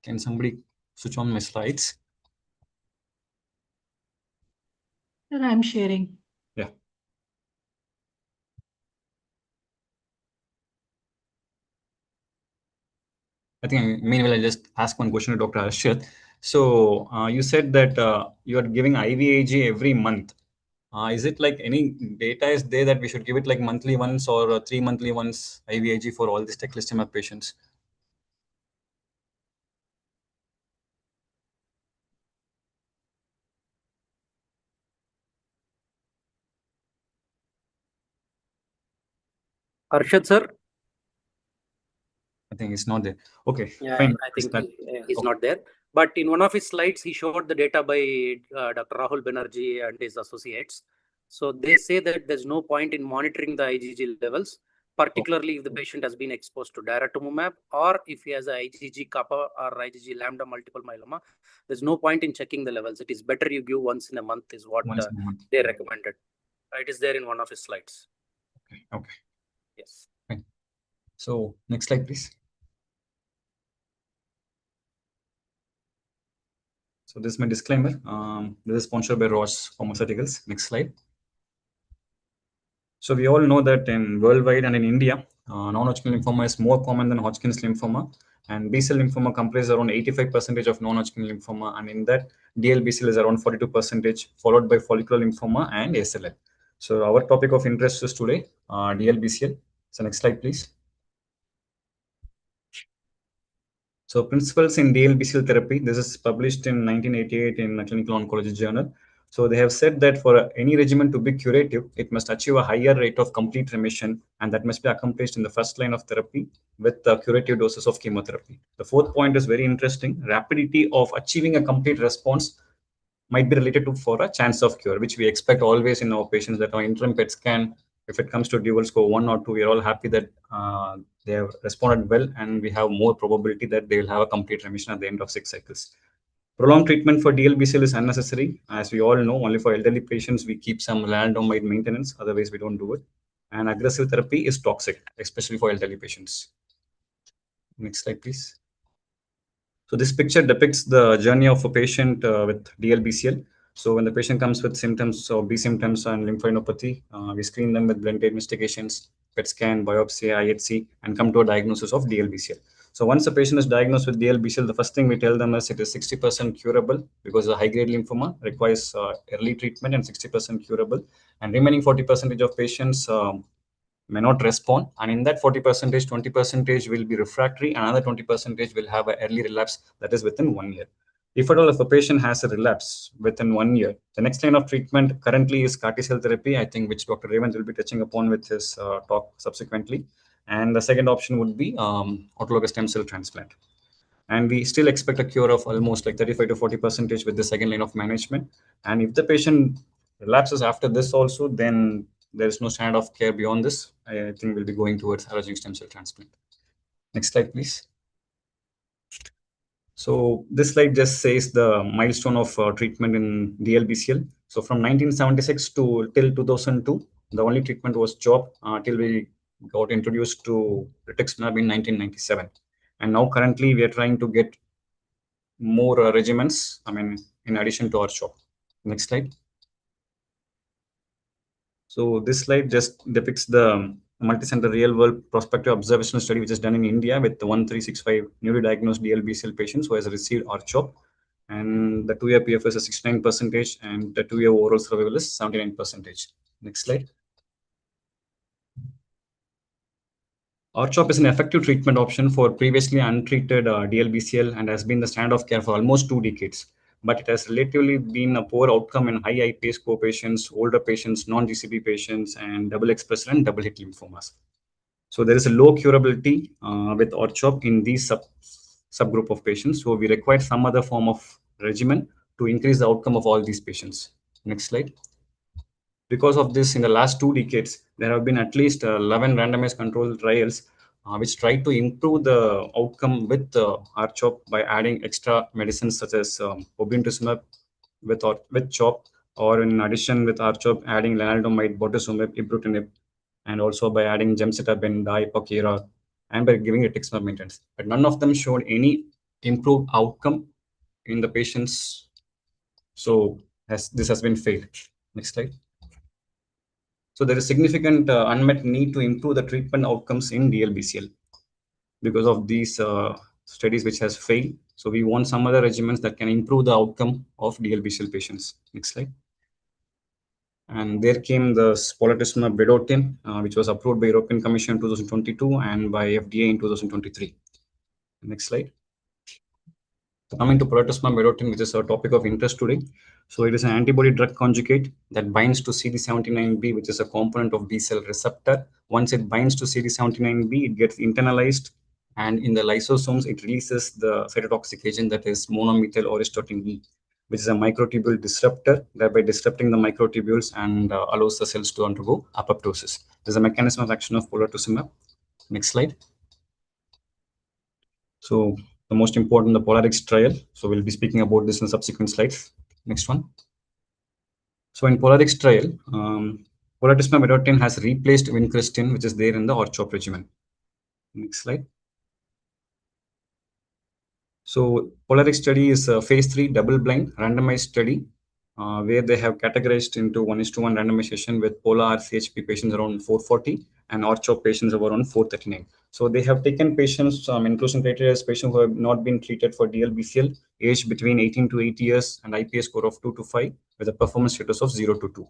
can somebody switch on my slides? Sir, I'm sharing. Yeah. I think meanwhile I'll just ask one question to Dr. Arshad. So you said that you are giving IVIG every month. Is it like any data is there that we should give it like monthly once or 3 monthly once IVIG for all these teclistamab patients? Arshad, sir? I think it's not there. Okay, yeah, fine. I think he's not there. But in one of his slides, he showed the data by Dr. Rahul Banerjee and his associates. So they say that there's no point in monitoring the IgG levels, particularly if the patient has been exposed to daratumumab or if he has a IgG kappa or IgG lambda multiple myeloma. There's no point in checking the levels. It is better you give once in a month is what they recommended. It is there in one of his slides. Okay. Yes. Fine. So next slide, please. So this is my disclaimer. This is sponsored by Roche Pharmaceuticals. Next slide. So we all know that in worldwide and in India, non-Hodgkin lymphoma is more common than Hodgkin's lymphoma, and B-cell lymphoma comprises around 85% of non-Hodgkin lymphoma, and in that DLBCL is around 42%, followed by follicular lymphoma and SLL. So our topic of interest is today DLBCL. So next slide, please. So principles in DLBCL therapy. This is published in 1988 in a Clinical Oncology Journal. So they have said that for any regimen to be curative, it must achieve a higher rate of complete remission, and that must be accomplished in the first line of therapy with curative doses of chemotherapy. The fourth point is very interesting. Rapidity of achieving a complete response might be related to for a chance of cure, which we expect always in our patients that our interim PET scan, if it comes to dual score 1 or 2, we are all happy that they have responded well, and we have more probability that they will have a complete remission at the end of 6 cycles. Prolonged treatment for DLBCL is unnecessary. As we all know, only for elderly patients, we keep some lenalidomide maintenance. Otherwise, we don't do it. And aggressive therapy is toxic, especially for elderly patients. Next slide, please. So this picture depicts the journey of a patient with DLBCL. So when the patient comes with symptoms or B symptoms and lymphadenopathy, we screen them with blended investigations, PET scan, biopsy, IHC, and come to a diagnosis of DLBCL. So once a patient is diagnosed with DLBCL, the first thing we tell them is it is 60% curable because the high-grade lymphoma requires early treatment and 60% curable. And remaining 40% of patients may not respond, and in that 40%, 20% will be refractory, another 20% will have an early relapse, that is within 1 year. If at all, if a patient has a relapse within 1 year, the next line of treatment currently is CAR T-cell therapy, I think, which Dr. Revant will be touching upon with his talk subsequently. And the second option would be autologous stem cell transplant. And we still expect a cure of almost like 35 to 40% with the second line of management. And if the patient relapses after this also, then there is no standard of care beyond this. I think we'll be going towards allogeneic stem cell transplant. Next slide, please. So this slide just says the milestone of treatment in DLBCL. So from 1976 to till 2002, the only treatment was CHOP till we got introduced to rituximab in 1997. And now currently we are trying to get more regimens, I mean, in addition to our CHOP. Next slide. So this slide just depicts the multi-center real-world prospective observational study which is done in India with the 1365 newly diagnosed DLBCL patients who has received R-CHOP, and the 2-year PFS is 69% and the 2-year overall survival is 79%. Next slide. R-CHOP is an effective treatment option for previously untreated DLBCL and has been the standard of care for almost 2 decades. But it has relatively been a poor outcome in high IPA score patients, older patients, non-GCB patients, and double expressor and double hit lymphomas. So there is a low curability with R-CHOP in these subgroup of patients. So we require some other form of regimen to increase the outcome of all these patients. Next slide. Because of this, in the last 2 decades, there have been at least 11 randomized controlled trials which try to improve the outcome with R-CHOP by adding extra medicines such as obinutuzumab with CHOP, or in addition with R-CHOP adding lenalidomide, bortezomib, ibrutinib, and also by adding gemcitabine, daipo, and by giving rituximab maintenance. But none of them showed any improved outcome in the patients. So this has been failed. Next slide. So there is significant unmet need to improve the treatment outcomes in DLBCL because of these studies which has failed. So we want some other regimens that can improve the outcome of DLBCL patients. Next slide. And there came the spoletusumab vedotin, which was approved by European Commission in 2022 and by FDA in 2023. Next slide. So coming to spoletusumab vedotin, which is our topic of interest today. So it is an antibody drug conjugate that binds to CD79B, which is a component of B cell receptor. Once it binds to CD79B, it gets internalized, and in the lysosomes, it releases the cytotoxic agent that is monomethyl auristatin E, which is a microtubule disruptor, thereby disrupting the microtubules and allows the cells to undergo apoptosis. There's a mechanism of action of spoletusumab. Next slide. So the most important, the POLARIX trial. So we'll be speaking about this in subsequent slides. Next one. So in POLARIX trial, polatuzumab vedotin has replaced vincristine, which is there in the R-CHOP regimen. Next slide. So POLARIX study is a phase 3 double-blind randomized study where they have categorized into 1:1 randomization with POLA RCHP patients around 440 and R-CHOP patients of around 439. So they have taken patients, inclusion criteria as patients who have not been treated for DLBCL, aged between 18 to 80 years and IPS score of 2 to 5 with a performance status of 0 to 2.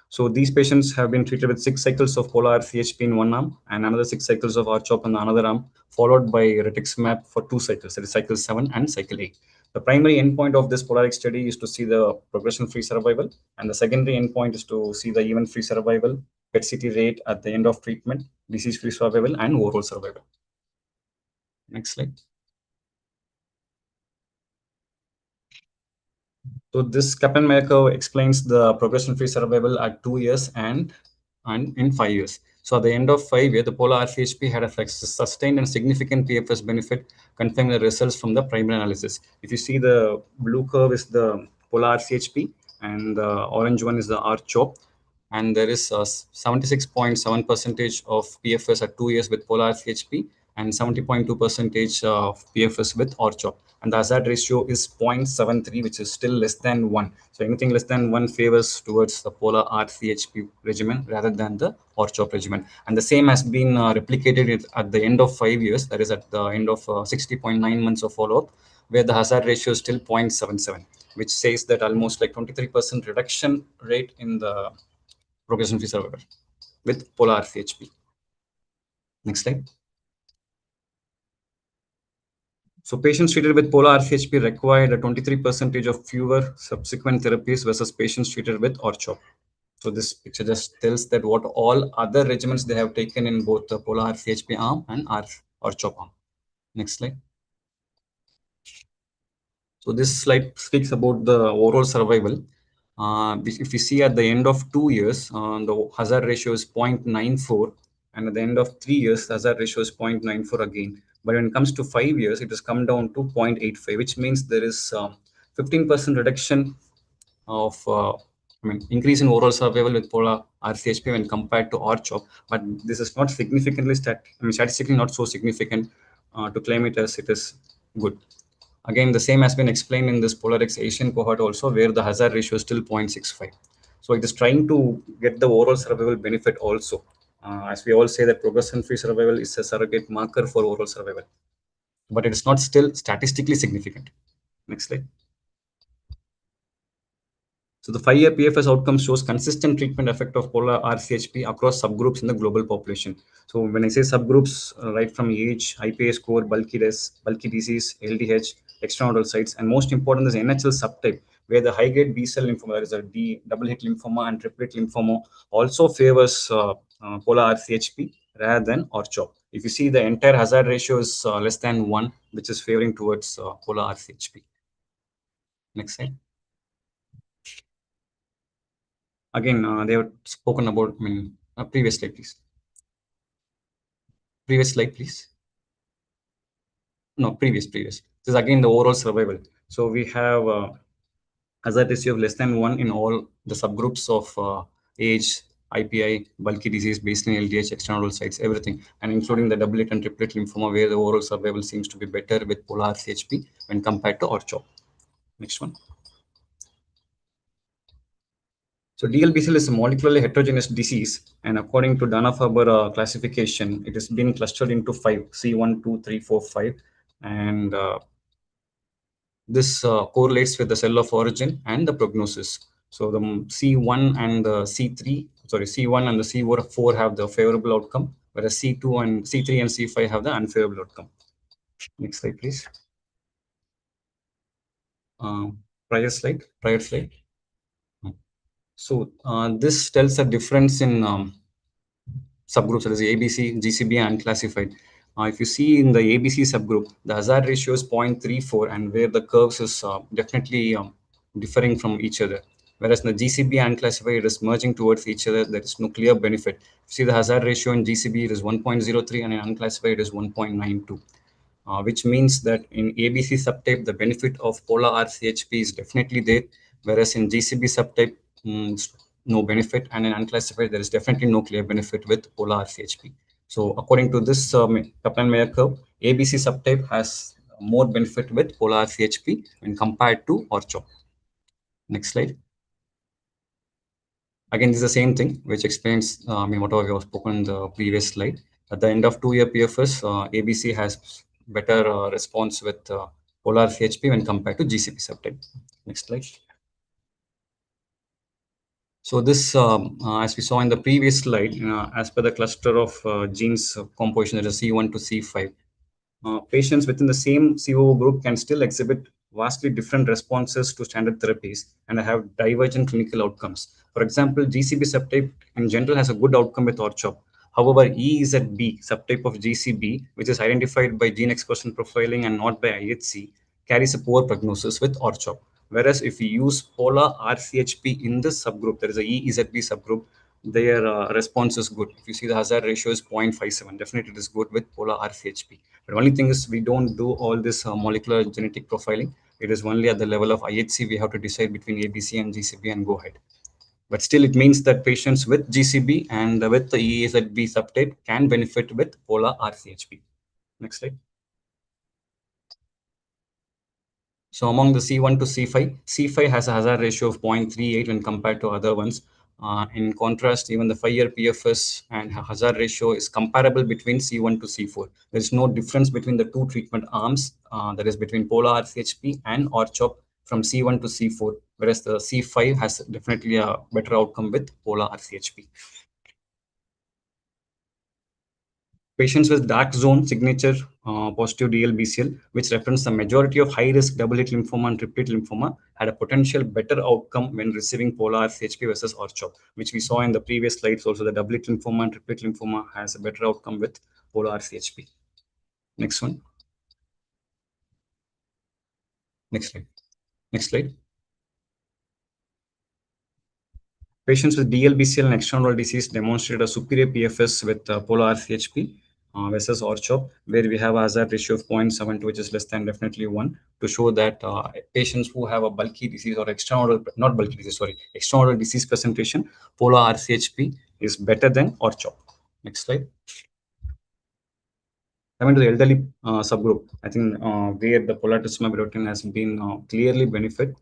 So these patients have been treated with 6 cycles of POLA RCHP in one arm and another 6 cycles of R-CHOP in another arm, followed by rituximab for 2 cycles, that is cycle 7 and cycle 8. The primary endpoint of this POLARIX study is to see the progression-free survival, and the secondary endpoint is to see the event-free survival, PET-CT rate at the end of treatment, disease-free survival, and overall survival. Next slide. So this Kaplan-Meier curve explains the progression-free survival at 2 years and in 5 years. So at the end of 5 years, the POLA RCHP had a sustained and significant PFS benefit, confirming the results from the primary analysis. If you see, the blue curve is the POLA RCHP and the orange one is the R-CHOP. And there is 76.7% of PFS at 2 years with POLA RCHP and 70.2% of PFS with R-CHOP. And the hazard ratio is 0.73, which is still less than 1. So anything less than 1 favors towards the POLA RCHP regimen rather than the R-CHOP regimen. And the same has been replicated at the end of 5 years, that is at the end of 60.9 months of follow-up, where the hazard ratio is still 0.77, which says that almost like 23% reduction rate in the progression-free survival with POLA RCHP. Next slide. So patients treated with POLA RCHP required a 23% of fewer subsequent therapies versus patients treated with R-CHOP. So this picture just tells that what all other regimens they have taken in both the POLA RCHP arm and R-CHOP arm. Next slide. So this slide speaks about the overall survival. If you see at the end of 2 years, the hazard ratio is 0.94, and at the end of 3 years, the hazard ratio is 0.94 again. But when it comes to 5 years, it has come down to 0.85, which means there is 15% reduction of increase in overall survival with POLA RCHP when compared to R-CHOP. But this is not significantly statistically not so significant to claim it as it is good. Again, the same has been explained in this POLARIX Asian cohort also, where the hazard ratio is still 0.65. So it is trying to get the overall survival benefit also. As we all say that progression-free survival is a surrogate marker for overall survival, but it is not still statistically significant. Next slide. So the 5-year PFS outcome shows consistent treatment effect of POLA RCHP across subgroups in the global population. So when I say subgroups, right from age, IPA score, bulky disease, LDH, extranodal sites, and most important is NHL subtype, where the high-grade B-cell lymphoma, that is a D double-hit lymphoma and triplet lymphoma, also favors POLA RCHP rather than R-CHOP. If you see, the entire hazard ratio is less than 1, which is favoring towards POLA RCHP. Next slide. Again, they have spoken about, previous slide, please. Previous slide, please. No, previous. This is again the overall survival. So we have hazard ratio of less than 1 in all the subgroups of age, IPI, bulky disease, baseline LDH, external sites, everything, and including the doublet and triplet lymphoma, where the overall survival seems to be better with polar RCHP when compared to ortho. Next one. So DLBCL is a molecularly heterogeneous disease, and according to Dana-Farber classification, it has been clustered into 5: C1, 2, 3, 4, 5, and this correlates with the cell of origin and the prognosis. So the C1 and the C1 and the C4 have the favorable outcome, whereas C2 and C3 and C5 have the unfavorable outcome. Next slide, please. Prior slide. So this tells a difference in subgroups, that is ABC, GCB, and unclassified. If you see in the ABC subgroup, the hazard ratio is 0.34, and where the curves is definitely differing from each other. Whereas in the GCB unclassified, it is merging towards each other. There is no clear benefit. If you see the hazard ratio in GCB, it is 1.03, and in unclassified, it is 1.92. Which means that in ABC subtype, the benefit of polar RCHP is definitely there, whereas in GCB subtype, no benefit, and in unclassified, there is definitely no clear benefit with polar RCHP. So according to this Kaplan-Meier curve, ABC subtype has more benefit with polar RCHP when compared to ortho. Next slide. Again, this is the same thing, which explains whatever we have spoken in the previous slide. At the end of 2-year PFS, ABC has better response with polar CHP when compared to GCP subtype. Next slide. So this, as we saw in the previous slide, as per the cluster of genes composition, that is C1 to C5, patients within the same COO group can still exhibit vastly different responses to standard therapies and have divergent clinical outcomes. For example, GCB subtype in general has a good outcome with ORCHOP. However, EZB subtype of GCB, which is identified by gene expression profiling and not by IHC, carries a poor prognosis with ORCHOP. Whereas if we use polar RCHP in this subgroup, there is a EZB subgroup, their response is good. If you see the hazard ratio is 0.57, definitely it is good with polar RCHP. The only thing is we don't do all this molecular genetic profiling. It is only at the level of IHC we have to decide between ABC and GCB and go ahead. But still, it means that patients with GCB and with the EZB subtype can benefit with polar RCHP. Next slide. So among the C1 to C5, C5 has a hazard ratio of 0.38 when compared to other ones. In contrast, even the 5-year PFS and hazard ratio is comparable between C1 to C4. There is no difference between the two treatment arms, that is between polar RCHP and ORCHOP from C1 to C4, whereas the C5 has definitely a better outcome with polar RCHP. Patients with dark zone signature positive DLBCL, which represents the majority of high-risk double-hit lymphoma and triplet lymphoma, had a potential better outcome when receiving polar RCHP versus ORCHOP, which we saw in the previous slides. Also, the double-hit lymphoma and triplet lymphoma has a better outcome with polar RCHP. Next one. Next slide. Next slide. Patients with DLBCL and external disease demonstrated a superior PFS with polar RCHP versus ORCHOP, where we have a hazard ratio of 0.72, which is less than definitely 1, to show that patients who have a bulky disease or external disease presentation, polar RCHP is better than ORCHOP. Next slide. Coming to the elderly subgroup, I think where the polatuzumab vedotin has been clearly benefit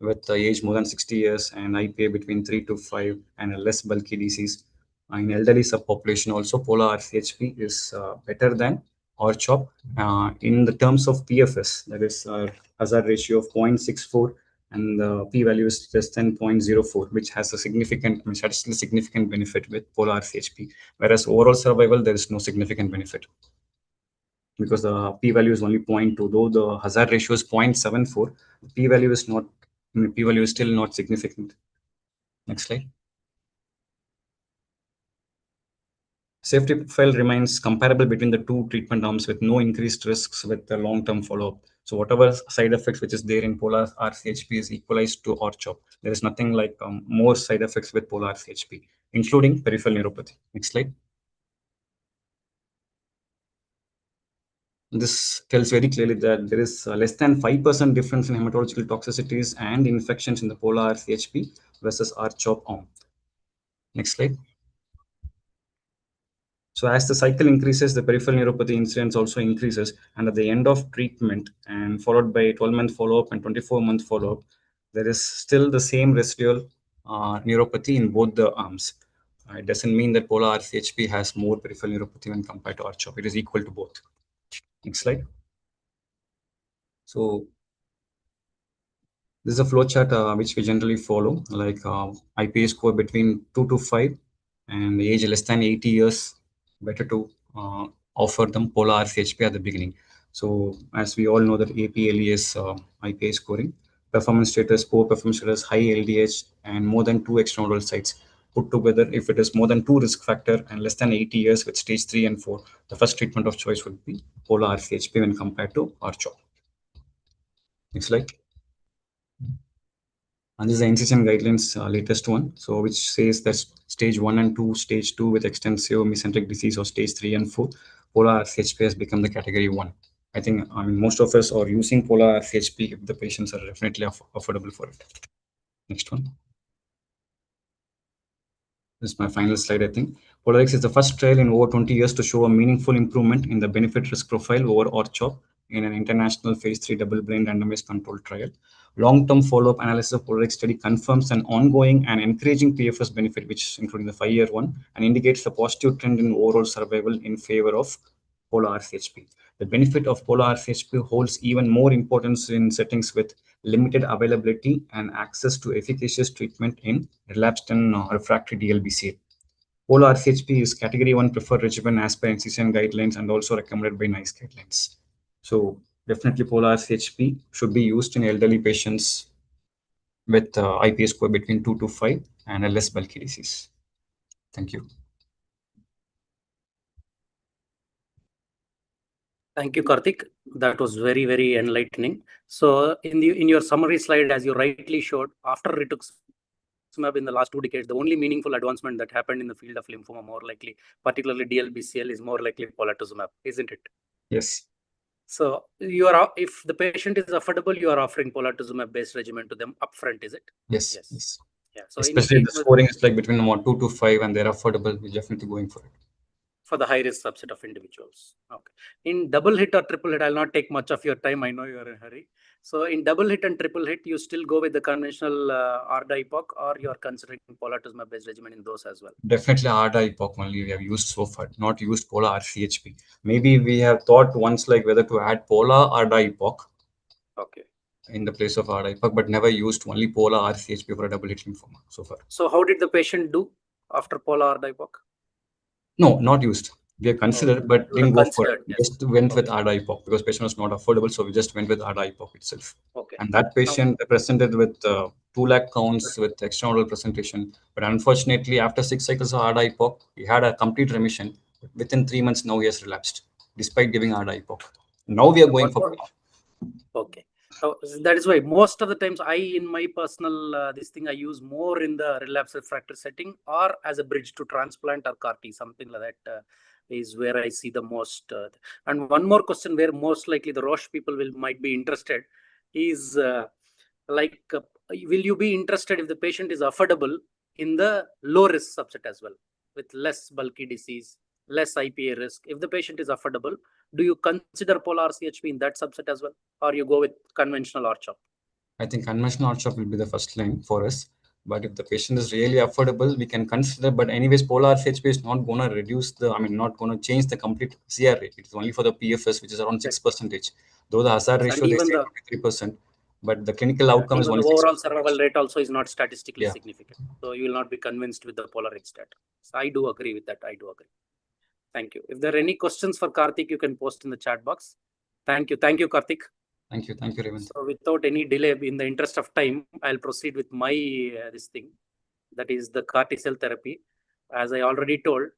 with age more than 60 years and IPA between 3 to 5 and a less bulky disease. In elderly subpopulation also, polar RCHP is better than ORCHOP in the terms of PFS, that is hazard ratio of 0.64 and the p-value is less than 0.04, which has a significant, statistically significant benefit with polar RCHP, whereas overall survival, there is no significant benefit, because the p-value is only 0.2, though the hazard ratio is 0.74, the p-value is not, p-value is still not significant. Next slide. Safety profile remains comparable between the two treatment arms with no increased risks with the long-term follow-up. So whatever side effects which is there in polar RCHP is equalized to R-CHOP. There is nothing like more side effects with polar RCHP, including peripheral neuropathy. Next slide. This tells very clearly that there is less than 5% difference in hematological toxicities and infections in the polar RCHP versus R-CHOP arm. Next slide. So as the cycle increases, the peripheral neuropathy incidence also increases, and at the end of treatment and followed by 12-month follow-up and 24-month follow-up, there is still the same residual neuropathy in both the arms. It doesn't mean that polar RCHP has more peripheral neuropathy when compared to R-CHOP. It is equal to both. Next slide. So this is a flow chart which we generally follow, like IPA score between 2 to 5 and age less than 80 years, better to offer them polar RCHP at the beginning. So as we all know that APLE is IPA scoring, performance status, poor performance status, high LDH, and more than 2 extranodal sites. Put together, if it is more than 2 risk factor and less than 80 years with stage 3 and 4, the first treatment of choice would be polar RCHP when compared to R-CHOP. Next slide. And this is the NCCN guidelines latest one, so which says that stage 1 and 2, stage 2 with extensive mesenteric disease, or stage 3 and 4, polar RCHP has become the category 1. I mean, most of us are using polar RCHP if the patients are definitely affordable for it. Next one. This is my final slide, I think. POLARIX is the first trial in over 20 years to show a meaningful improvement in the benefit risk profile over R-CHOP in an international phase 3 double-blind randomized controlled trial. Long-term follow-up analysis of POLARIX study confirms an ongoing and encouraging PFS benefit, which including the 5-year one, and indicates a positive trend in overall survival in favor of polar RCHP. The benefit of polar RCHP holds even more importance in settings with limited availability and access to efficacious treatment in relapsed and refractory DLBCL. Polar RCHP is category 1 preferred regimen as per NCCN guidelines and also recommended by NICE guidelines. So definitely polar RCHP should be used in elderly patients with IPS score between 2 to 5 and a less bulky disease. Thank you. Thank you, Karthik. That was very, very enlightening. So in your summary slide, as you rightly showed, after rituximab in the last 2 decades, the only meaningful advancement that happened in the field of lymphoma, more likely, particularly DLBCL, is more likely polatuzumab, isn't it? Yes. So if the patient is affordable, you are offering polatuzumab-based regimen to them upfront, is it? Yes. Yes. Yeah. So especially the scoring is like between 2 to 5 and they're affordable, we're definitely going for it. For the high-risk subset of individuals. Okay. In double hit or triple hit, I'll not take much of your time. I know you're in a hurry. So in double hit and triple hit, you still go with the conventional ARDA-IPOC, or you're considering polatuzumab-based regimen in those as well? Definitely ARDA-IPOC only we have used so far, not used polar RCHP. Maybe we have thought once like whether to add polar ARDA-IPOC. Okay. In the place of ARDA-IPOC, but never used only polar RCHP for a double hit lymphoma so far. So how did the patient do after polar ARDA-IPOC? No, not used. We have considered, but didn't go for it. We yes. just went with ARDA-IPOC because patient was not affordable, so we just went with ARDA-IPOC itself. Okay. And that patient presented with 2 lakh counts with extranodal presentation. But unfortunately, after 6 cycles of ARDA-IPOC, he had a complete remission. Within 3 months, now he has relapsed, despite giving ARDA-IPOC. Now we are going for. Okay. So that is why most of the times in my personal this thing, I use more in the relapse refractory setting or as a bridge to transplant or CAR-T, something like that is where I see the most. And one more question where most likely the Roche people might be interested is will you be interested if the patient is affordable in the low risk subset as well with less bulky disease, less IPA risk? If the patient is affordable, do you consider polar RCHP in that subset as well, or you go with conventional R-CHOP? I think conventional R-CHOP will be the first line for us. But if the patient is really affordable, we can consider. But anyways, polar RCHP is not going to reduce not going to change the complete CR rate. It's only for the PFS, which is around 6%. Though the hazard ratio, they say 23%. But the clinical outcome is only the overall 6%. survival rate also is not statistically significant. So you will not be convinced with the POLARIX data. So I do agree with that. I do agree. Thank you. If there are any questions for Karthik, you can post in the chat box. Thank you. Thank you, Karthik. Thank you. Thank you, Raymond. So without any delay, in the interest of time, I'll proceed with my this thing. That is the CAR T cell therapy. As I already told,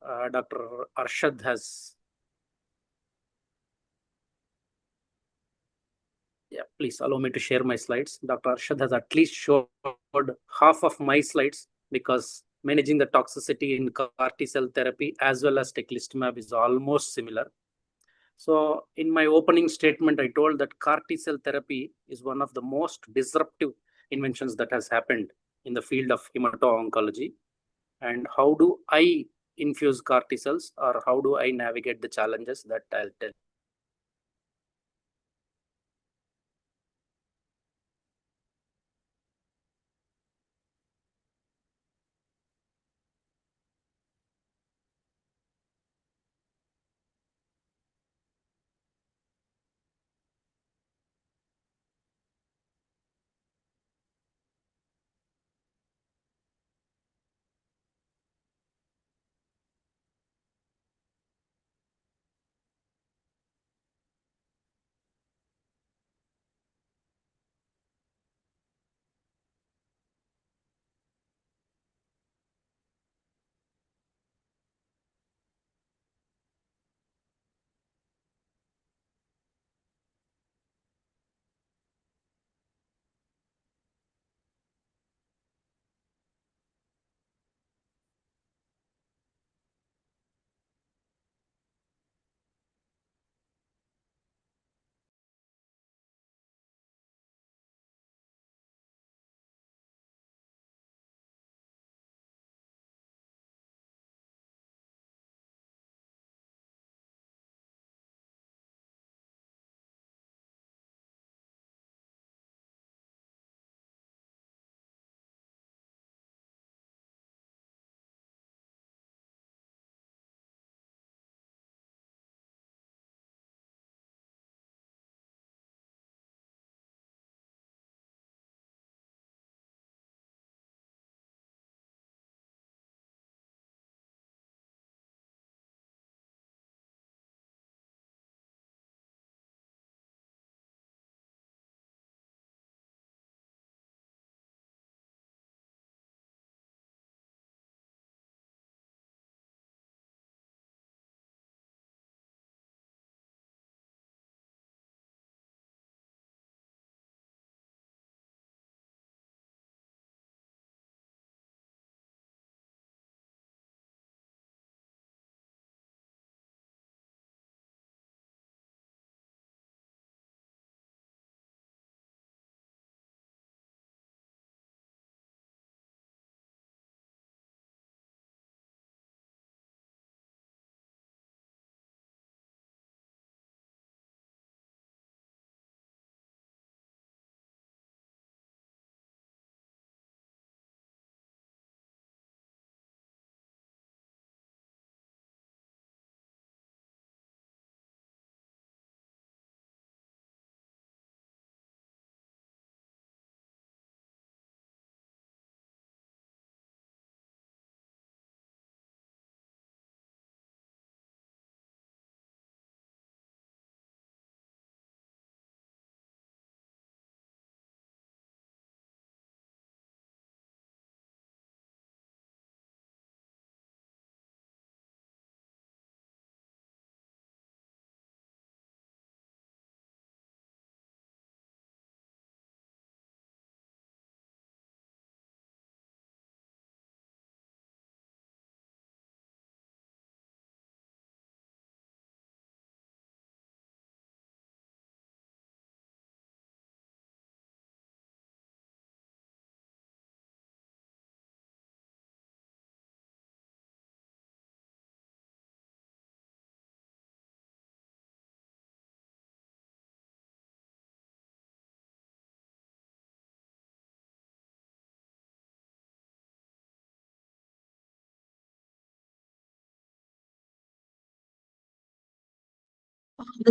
Dr. Arshad has. Yeah, please allow me to share my slides. Dr. Arshad has at least showed half of my slides because managing the toxicity in CAR T cell therapy as well as teclistamab is almost similar. So in my opening statement, I told that CAR T cell therapy is one of the most disruptive inventions that has happened in the field of hemato-oncology. And how do I infuse CAR T cells, or how do I navigate the challenges, that I'll tell.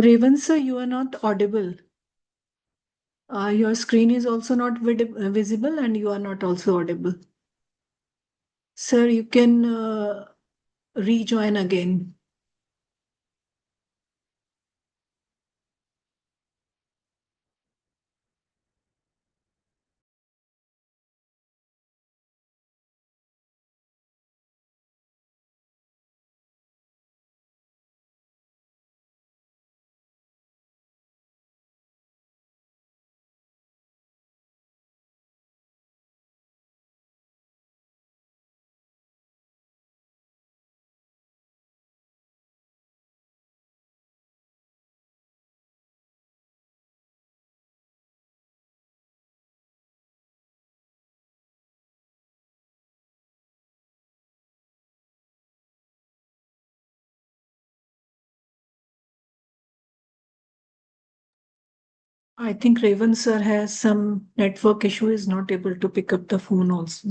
Raven, sir, you are not audible. Your screen is also not visible and you are not also audible. Sir, you can rejoin again. I think Raven sir has some network issue, is not able to pick up the phone also.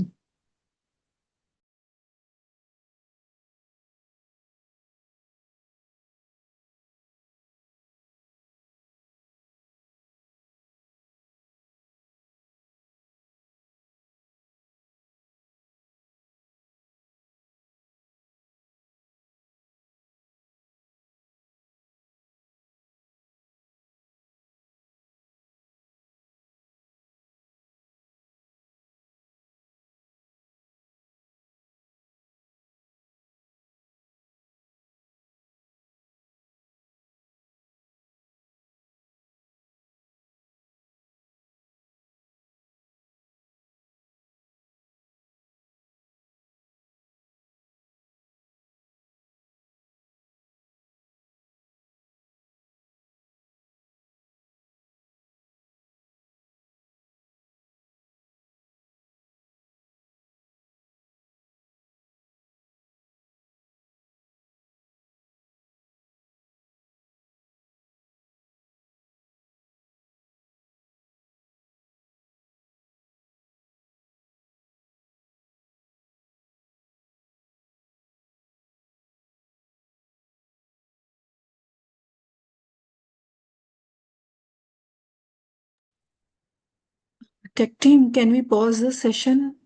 Tech team, can we pause the session?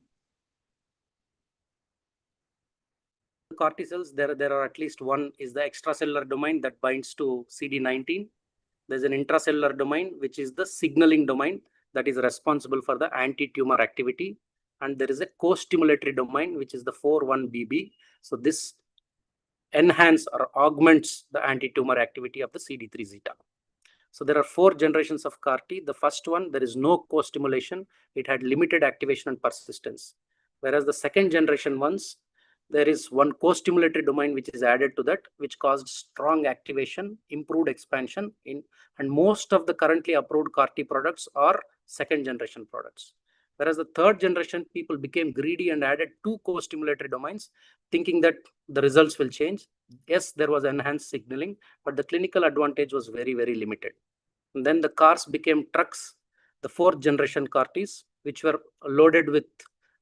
CAR T cells, there are at least one is the extracellular domain that binds to CD19. There's an intracellular domain, which is the signaling domain that is responsible for the anti-tumor activity. And there is a co-stimulatory domain, which is the 4-1BB. So this enhances or augments the anti-tumor activity of the CD3 zeta. So there are 4 generations of CAR T. The first one, there is no co-stimulation. It had limited activation and persistence. Whereas the second generation ones, there is one co-stimulatory domain which is added to that, which caused strong activation, improved expansion and most of the currently approved CAR T products are second generation products. Whereas the third generation, people became greedy and added 2 co-stimulatory domains, thinking that the results will change. Yes, there was enhanced signaling, but the clinical advantage was very, very limited. And then the cars became trucks, the 4th generation CAR Ts, which were loaded with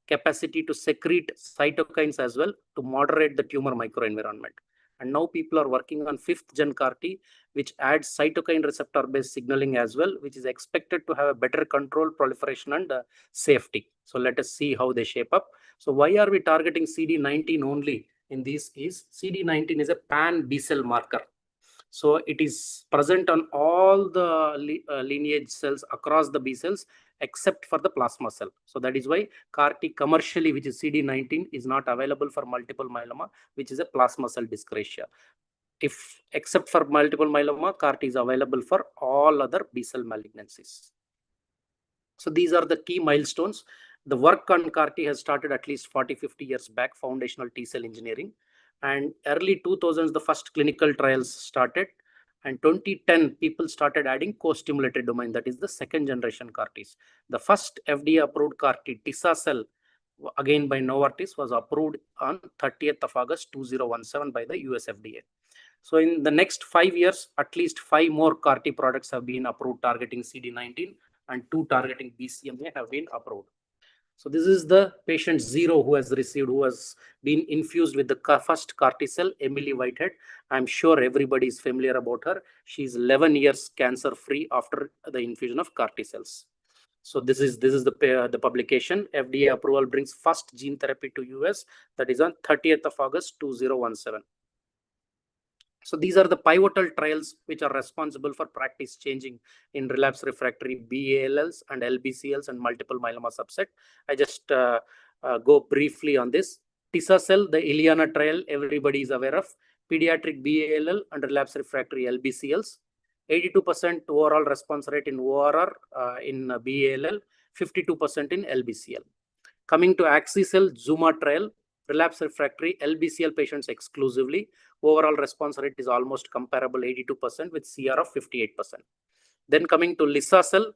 capacity to secrete cytokines as well to moderate the tumor microenvironment. And now people are working on 5th gen CAR T, which adds cytokine receptor based signaling as well, which is expected to have a better control, proliferation and safety. So let us see how they shape up. So why are we targeting CD19 only in these? Is CD19 is a pan B cell marker. So it is present on all the lineage cells across the B cells except for the plasma cell. So that is why CAR T commercially, which is CD19, is not available for multiple myeloma, which is a plasma cell dyscrasia. If except for multiple myeloma, CAR T is available for all other B cell malignancies. So these are the key milestones. The work on CAR T has started at least 40-50 years back, foundational T cell engineering. And early 2000s, the first clinical trials started. And 2010, people started adding co-stimulatory domain, that is the second generation CAR Ts. The first FDA approved CAR T, Tisacel, again by Novartis, was approved on 30th of August 2017 by the US FDA. So in the next 5 years, at least 5 more CAR T products have been approved targeting CD19 and 2 targeting BCMA have been approved. So this is the patient 0 who has been infused with the first CAR T cell, Emily Whitehead. I'm sure everybody is familiar about her. She's 11 years cancer free after the infusion of CAR T cells. So this is the publication. FDA approval brings first gene therapy to US, that is on 30th of August 2017. So these are the pivotal trials which are responsible for practice changing in relapse refractory BALLs and LBCLs and multiple myeloma subset. I just go briefly on this. Tisacel, the Iliana trial, everybody is aware of. Pediatric BALL and relapse refractory LBCLs. 82% overall response rate in ORR in BALL, 52% in LBCL. Coming to Axicel Zuma trial, relapse refractory LBCL patients exclusively. Overall response rate is almost comparable, 82% with CR of 58%. Then coming to Lisacel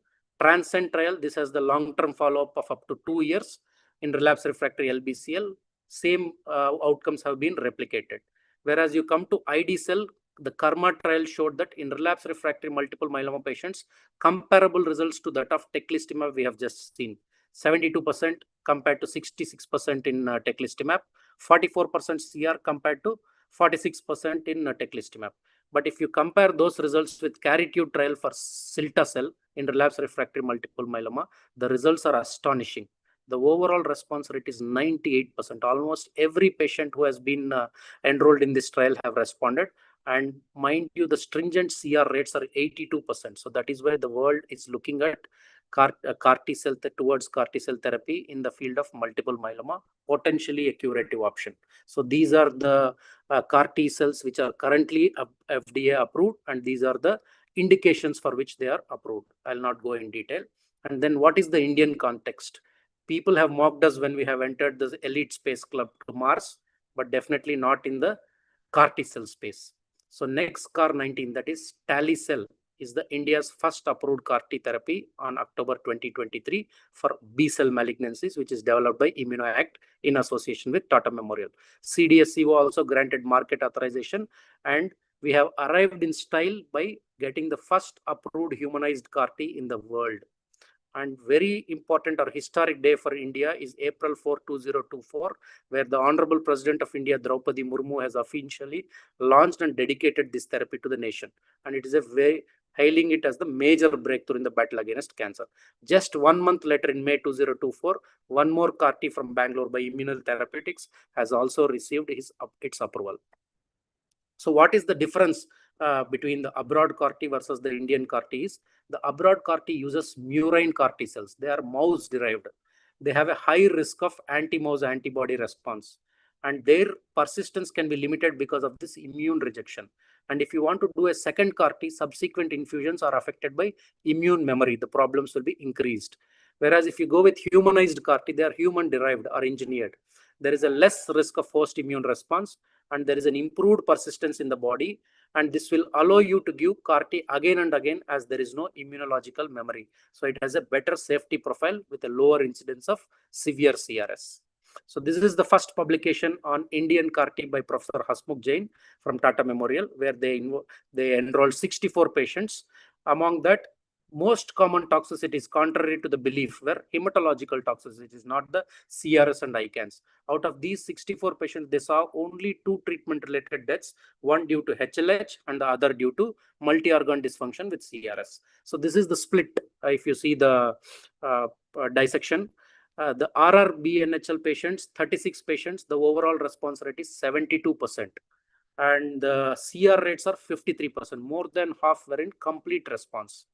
Transcend trial, this has the long-term follow-up of up to 2 years in relapse refractory LBCL. Same outcomes have been replicated. Whereas you come to IDCell, the KARMA trial showed that in relapse refractory multiple myeloma patients, comparable results to that of teclistamab we have just seen. 72% compared to 66% in teclistamab, 44% CR compared to 46% in teclistamab. But if you compare those results with CARITUDE trial for cilta-cel in relapse refractory multiple myeloma, the results are astonishing. The overall response rate is 98%. Almost every patient who has been enrolled in this trial have responded. And mind you, the stringent CR rates are 82%. So that is why the world is looking at CAR T cell towards CAR T cell therapy in the field of multiple myeloma, potentially a curative option. So these are the CAR T cells which are currently FDA approved, and these are the indications for which they are approved. I'll not go in detail. And then what is the Indian context? People have mocked us when we have entered the elite space club to Mars, but definitely not in the CAR T cell space. So next CAR-19, that is Tali-cel, is the India's first approved CAR T therapy on October 2023 for B-cell malignancies, which is developed by ImmunoAct in association with Tata Memorial. CDSCO also granted market authorization, and we have arrived in style by getting the first approved humanized CAR T in the world. And very important or historic day for India is April 4, 2024, where the Honorable President of India, Draupadi Murmu, has officially launched and dedicated this therapy to the nation. And it is a very hailing it as the major breakthrough in the battle against cancer. Just 1 month later, in May 2024, one more CAR T from Bangalore by Immunotherapeutics has also received its approval. So what is the difference between the abroad CAR T versus the Indian CAR Ts? The abroad CAR T uses murine CAR T cells. They are mouse derived. They have a high risk of anti-mouse antibody response, and their persistence can be limited because of this immune rejection. And if you want to do a second CAR T, subsequent infusions are affected by immune memory. The problems will be increased. Whereas if you go with humanized CAR T, they are human derived or engineered. There is a less risk of host immune response, and there is an improved persistence in the body, and this will allow you to give CAR T again and again as there is no immunological memory. So it has a better safety profile with a lower incidence of severe CRS. So this is the first publication on Indian CAR T by Professor Hasmukh Jain from Tata Memorial, where they enrolled 64 patients. Among that, most common toxicities, contrary to the belief, were hematological toxicity, is not the CRS and ICANS. Out of these 64 patients, they saw only 2 treatment-related deaths, one due to HLH and the other due to multi-organ dysfunction with CRS. So this is the split. If you see the dissection, the RRB NHL patients, 36 patients, the overall response rate is 72%. And the CR rates are 53%. More than half were in complete response.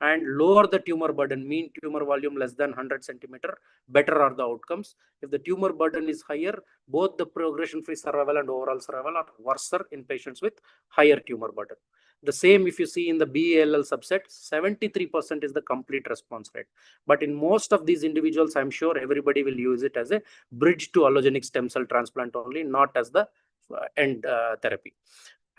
And lower the tumor burden, mean tumor volume less than 100 centimeter, better are the outcomes. If the tumor burden is higher, both the progression-free survival and overall survival are worse in patients with higher tumor burden. The same if you see in the BALL subset, 73% is the complete response rate. But in most of these individuals, I'm sure everybody will use it as a bridge to allogenic stem cell transplant only, not as the end therapy.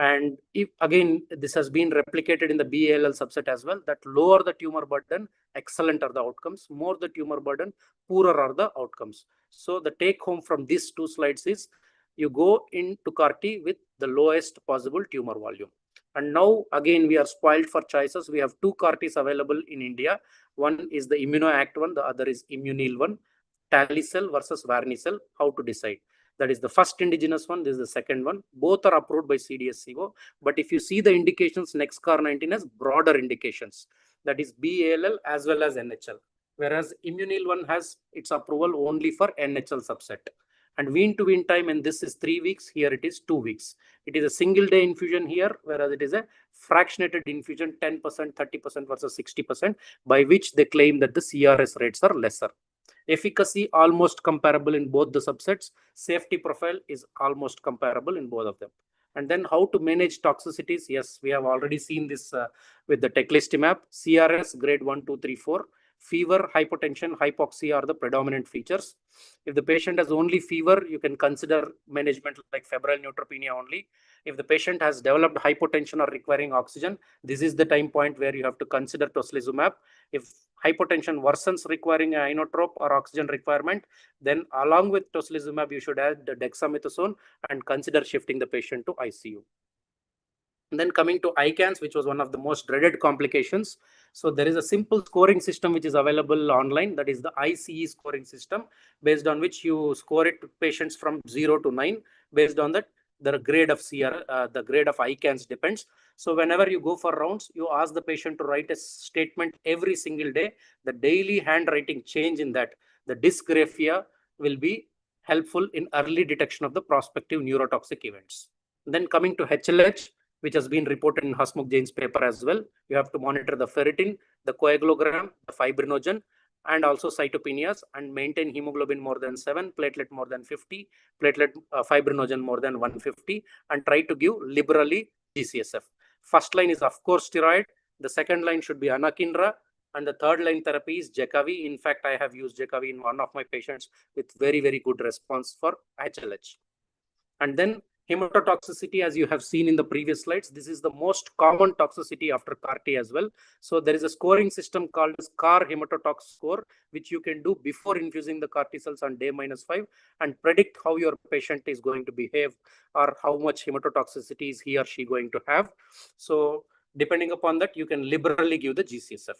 And if again, this has been replicated in the BALL subset as well, that lower the tumor burden, excellent are the outcomes. More the tumor burden, poorer are the outcomes. So the take home from these 2 slides is you go into CAR T with the lowest possible tumor volume. And now again, we are spoiled for choices. We have 2 CAR Ts available in India. One is the ImmunoAct one, the other is Immunil one. Tali-cel versus Varni-cel, how to decide? That is the first indigenous one. This is the second one. Both are approved by CDSCO. But if you see the indications, next CAR-19 has broader indications. That is BALL as well as NHL. Whereas Immunil one has its approval only for NHL subset. And wean to wean time, and this is 3 weeks. Here it is 2 weeks. It is a single day infusion here, whereas it is a fractionated infusion, 10%, 30% versus 60%, by which they claim that the CRS rates are lesser. Efficacy almost comparable in both the subsets. Safety profile is almost comparable in both of them. And then how to manage toxicities? Yes, we have already seen this with the teclistamab. CRS grade 1, 2, 3, 4. Fever, hypotension, hypoxia are the predominant features. If the patient has only fever, you can consider management like febrile neutropenia only. If the patient has developed hypotension or requiring oxygen, this is the time point where you have to consider tocilizumab. If hypotension worsens requiring an inotrope or oxygen requirement, then along with tocilizumab, you should add the dexamethasone and consider shifting the patient to ICU. And then coming to ICANS, which was one of the most dreaded complications. So there is a simple scoring system which is available online. That is the ICE scoring system, based on which you score it to patients from 0 to 9. Based on that, the grade of CR, the grade of ICANS depends. So whenever you go for rounds, you ask the patient to write a statement every single day. The daily handwriting change in that, the dysgraphia, will be helpful in early detection of the prospective neurotoxic events. Then coming to HLH, which has been reported in Hasmukh Jain's paper as well. You have to monitor the ferritin, the coagulogram, the fibrinogen, and also cytopenias, and maintain hemoglobin more than 7, platelet more than 50, platelet fibrinogen more than 150, and try to give liberally GCSF. First line is, of course, steroid. The second line should be anakinra, and the third line therapy is Jakavi. In fact, I have used Jakavi in one of my patients with very, very good response for HLH. And then hematotoxicity, as you have seen in the previous slides, this is the most common toxicity after CAR-T as well. So there is a scoring system called as CAR hematotox score, which you can do before infusing the CAR-T cells on day -5 and predict how your patient is going to behave or how much hematotoxicity is he or she going to have. So depending upon that, you can liberally give the GCSF.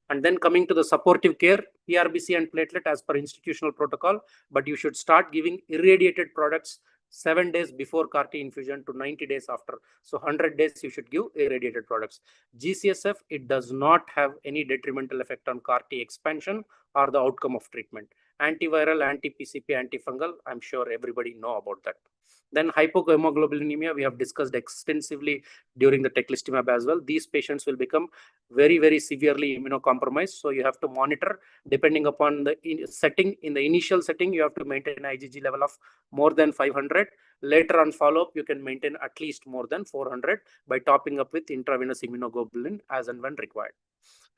And then coming to the supportive care, PRBC and platelet as per institutional protocol, but you should start giving irradiated products 7 days before CAR-T infusion to 90 days after. So 100 days you should give irradiated products. GCSF, it does not have any detrimental effect on CAR-T expansion or the outcome of treatment. Antiviral, anti-PCP, antifungal, I'm sure everybody know about that. Then hypohemoglobinemia, we have discussed extensively during the teclistamab as well. These patients will become very, very severely immunocompromised. So you have to monitor depending upon the setting. In the initial setting, you have to maintain IgG level of more than 500. Later on follow-up, you can maintain at least more than 400 by topping up with intravenous immunoglobulin as and when required.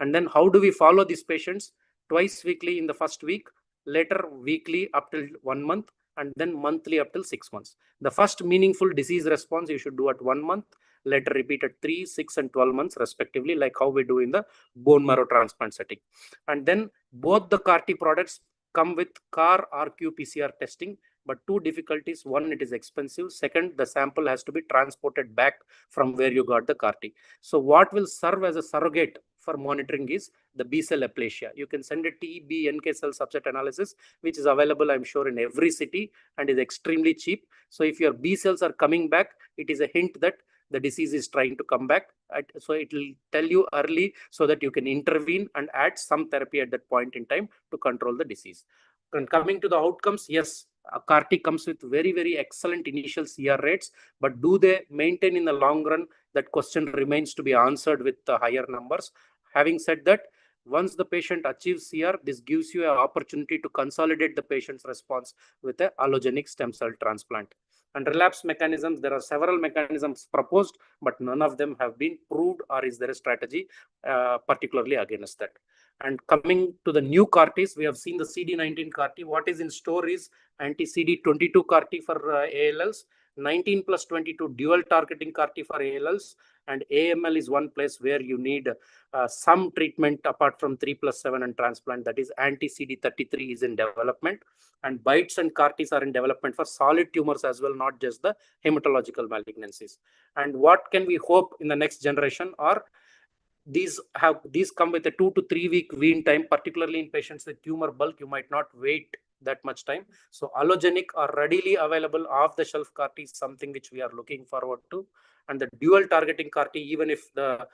And then how do we follow these patients? Twice weekly in the first week, later weekly up till 1 month, and then monthly up till 6 months. The first meaningful disease response you should do at 1 month, later repeat at 3, 6, and 12 months respectively, like how we do in the bone marrow transplant setting. And then both the CAR-T products come with CAR RQ-PCR testing, but two difficulties. One, it is expensive. Second, the sample has to be transported back from where you got the CAR-T. So what will serve as a surrogate for monitoring is the B-cell aplasia. You can send a T, B, NK cell subset analysis, which is available, I'm sure, in every city and is extremely cheap. So if your B cells are coming back, it is a hint that the disease is trying to come back. So it will tell you early so that you can intervene and add some therapy at that point in time to control the disease. And coming to the outcomes, yes, CAR-T comes with very, very excellent initial CR rates, but do they maintain in the long run? That question remains to be answered with higher numbers. Having said that, once the patient achieves CR, this gives you an opportunity to consolidate the patient's response with an allogenic stem cell transplant. And relapse mechanisms, there are several mechanisms proposed, but none of them have been proved, or is there a strategy particularly against that. And coming to the new CAR-Ts, we have seen the CD19 CAR-T. What is in store is anti-CD22 CAR-T for ALLs, 19 plus 22 dual targeting CAR-T for ALLs, and AML is one place where you need some treatment apart from 3+7 and transplant, that is anti-CD33 is in development, and BiTEs and CAR-Ts are in development for solid tumors as well, not just the hematological malignancies. And what can we hope in the next generation? Or these come with a 2 to 3 week wean time, particularly in patients with tumor bulk. You might not wait that much time. So allogenic or readily available off-the-shelf CAR-T is something which we are looking forward to. And the dual targeting CAR-T, even if the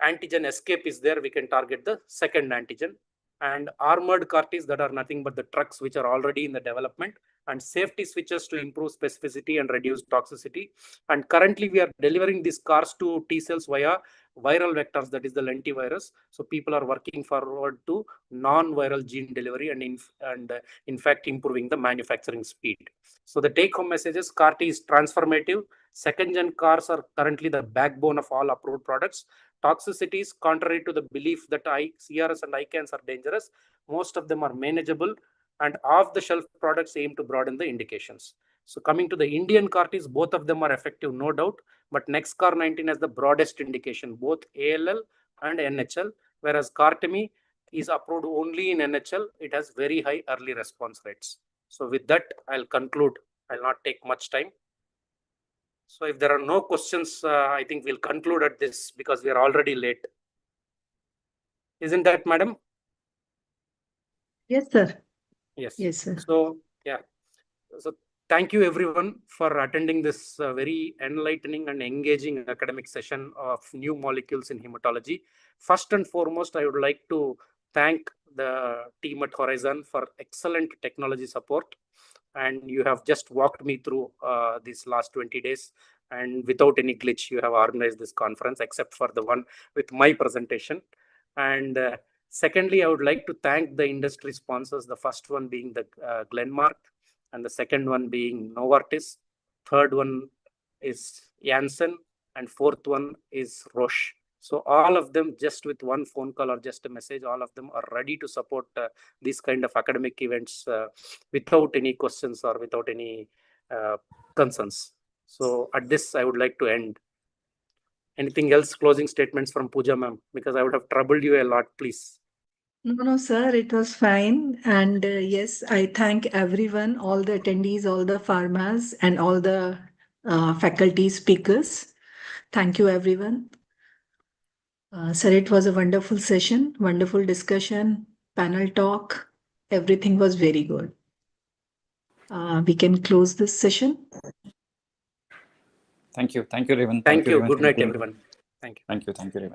antigen escape is there, we can target the second antigen. And armored CAR-Ts that are nothing but the trucks which are already in the development, and safety switches to improve specificity and reduce toxicity. And currently we are delivering these CARs to T cells via viral vectors, that is the lentivirus. So people are working forward to non-viral gene delivery and in fact improving the manufacturing speed. So the take-home message is CAR-T is transformative. Second-gen CARs are currently the backbone of all approved products. Toxicities, contrary to the belief that CRS and ICANS are dangerous, most of them are manageable, and off-the-shelf products aim to broaden the indications. So coming to the Indian CAR-Ts, both of them are effective, no doubt, but NexCAR19 has the broadest indication, both ALL and NHL, whereas CAR-TME is approved only in NHL. It has very high early response rates. So with that, I'll conclude. I'll not take much time. So if there are no questions, I think we'll conclude at this because we are already late. Isn't that, madam? Yes, sir. Yes. Yes, sir. So, yeah. So thank you everyone for attending this very enlightening and engaging academic session of new molecules in hematology. First and foremost, I would like to thank the team at Horizon for excellent technology support. And you have just walked me through these last 20 days. And without any glitch, you have organized this conference, except for the one with my presentation. And secondly, I would like to thank the industry sponsors, the first one being the Glenmark, and the second one being Novartis. Third one is Janssen, and fourth one is Roche. So all of them, just with one phone call or just a message, all of them are ready to support these kind of academic events without any questions or without any concerns. So at this, I would like to end. Anything else, closing statements from Pooja ma'am? Because I would have troubled you a lot, please. No, sir, it was fine. And yes, I thank everyone, all the attendees, all the pharmas, and all the faculty speakers. Thank you, everyone. Sir, it was a wonderful session, wonderful discussion, panel talk. Everything was very good. We can close this session. Thank you. Thank you, Raven. Thank you. Raven. Good night, everyone. Thank you. Thank you, Raven.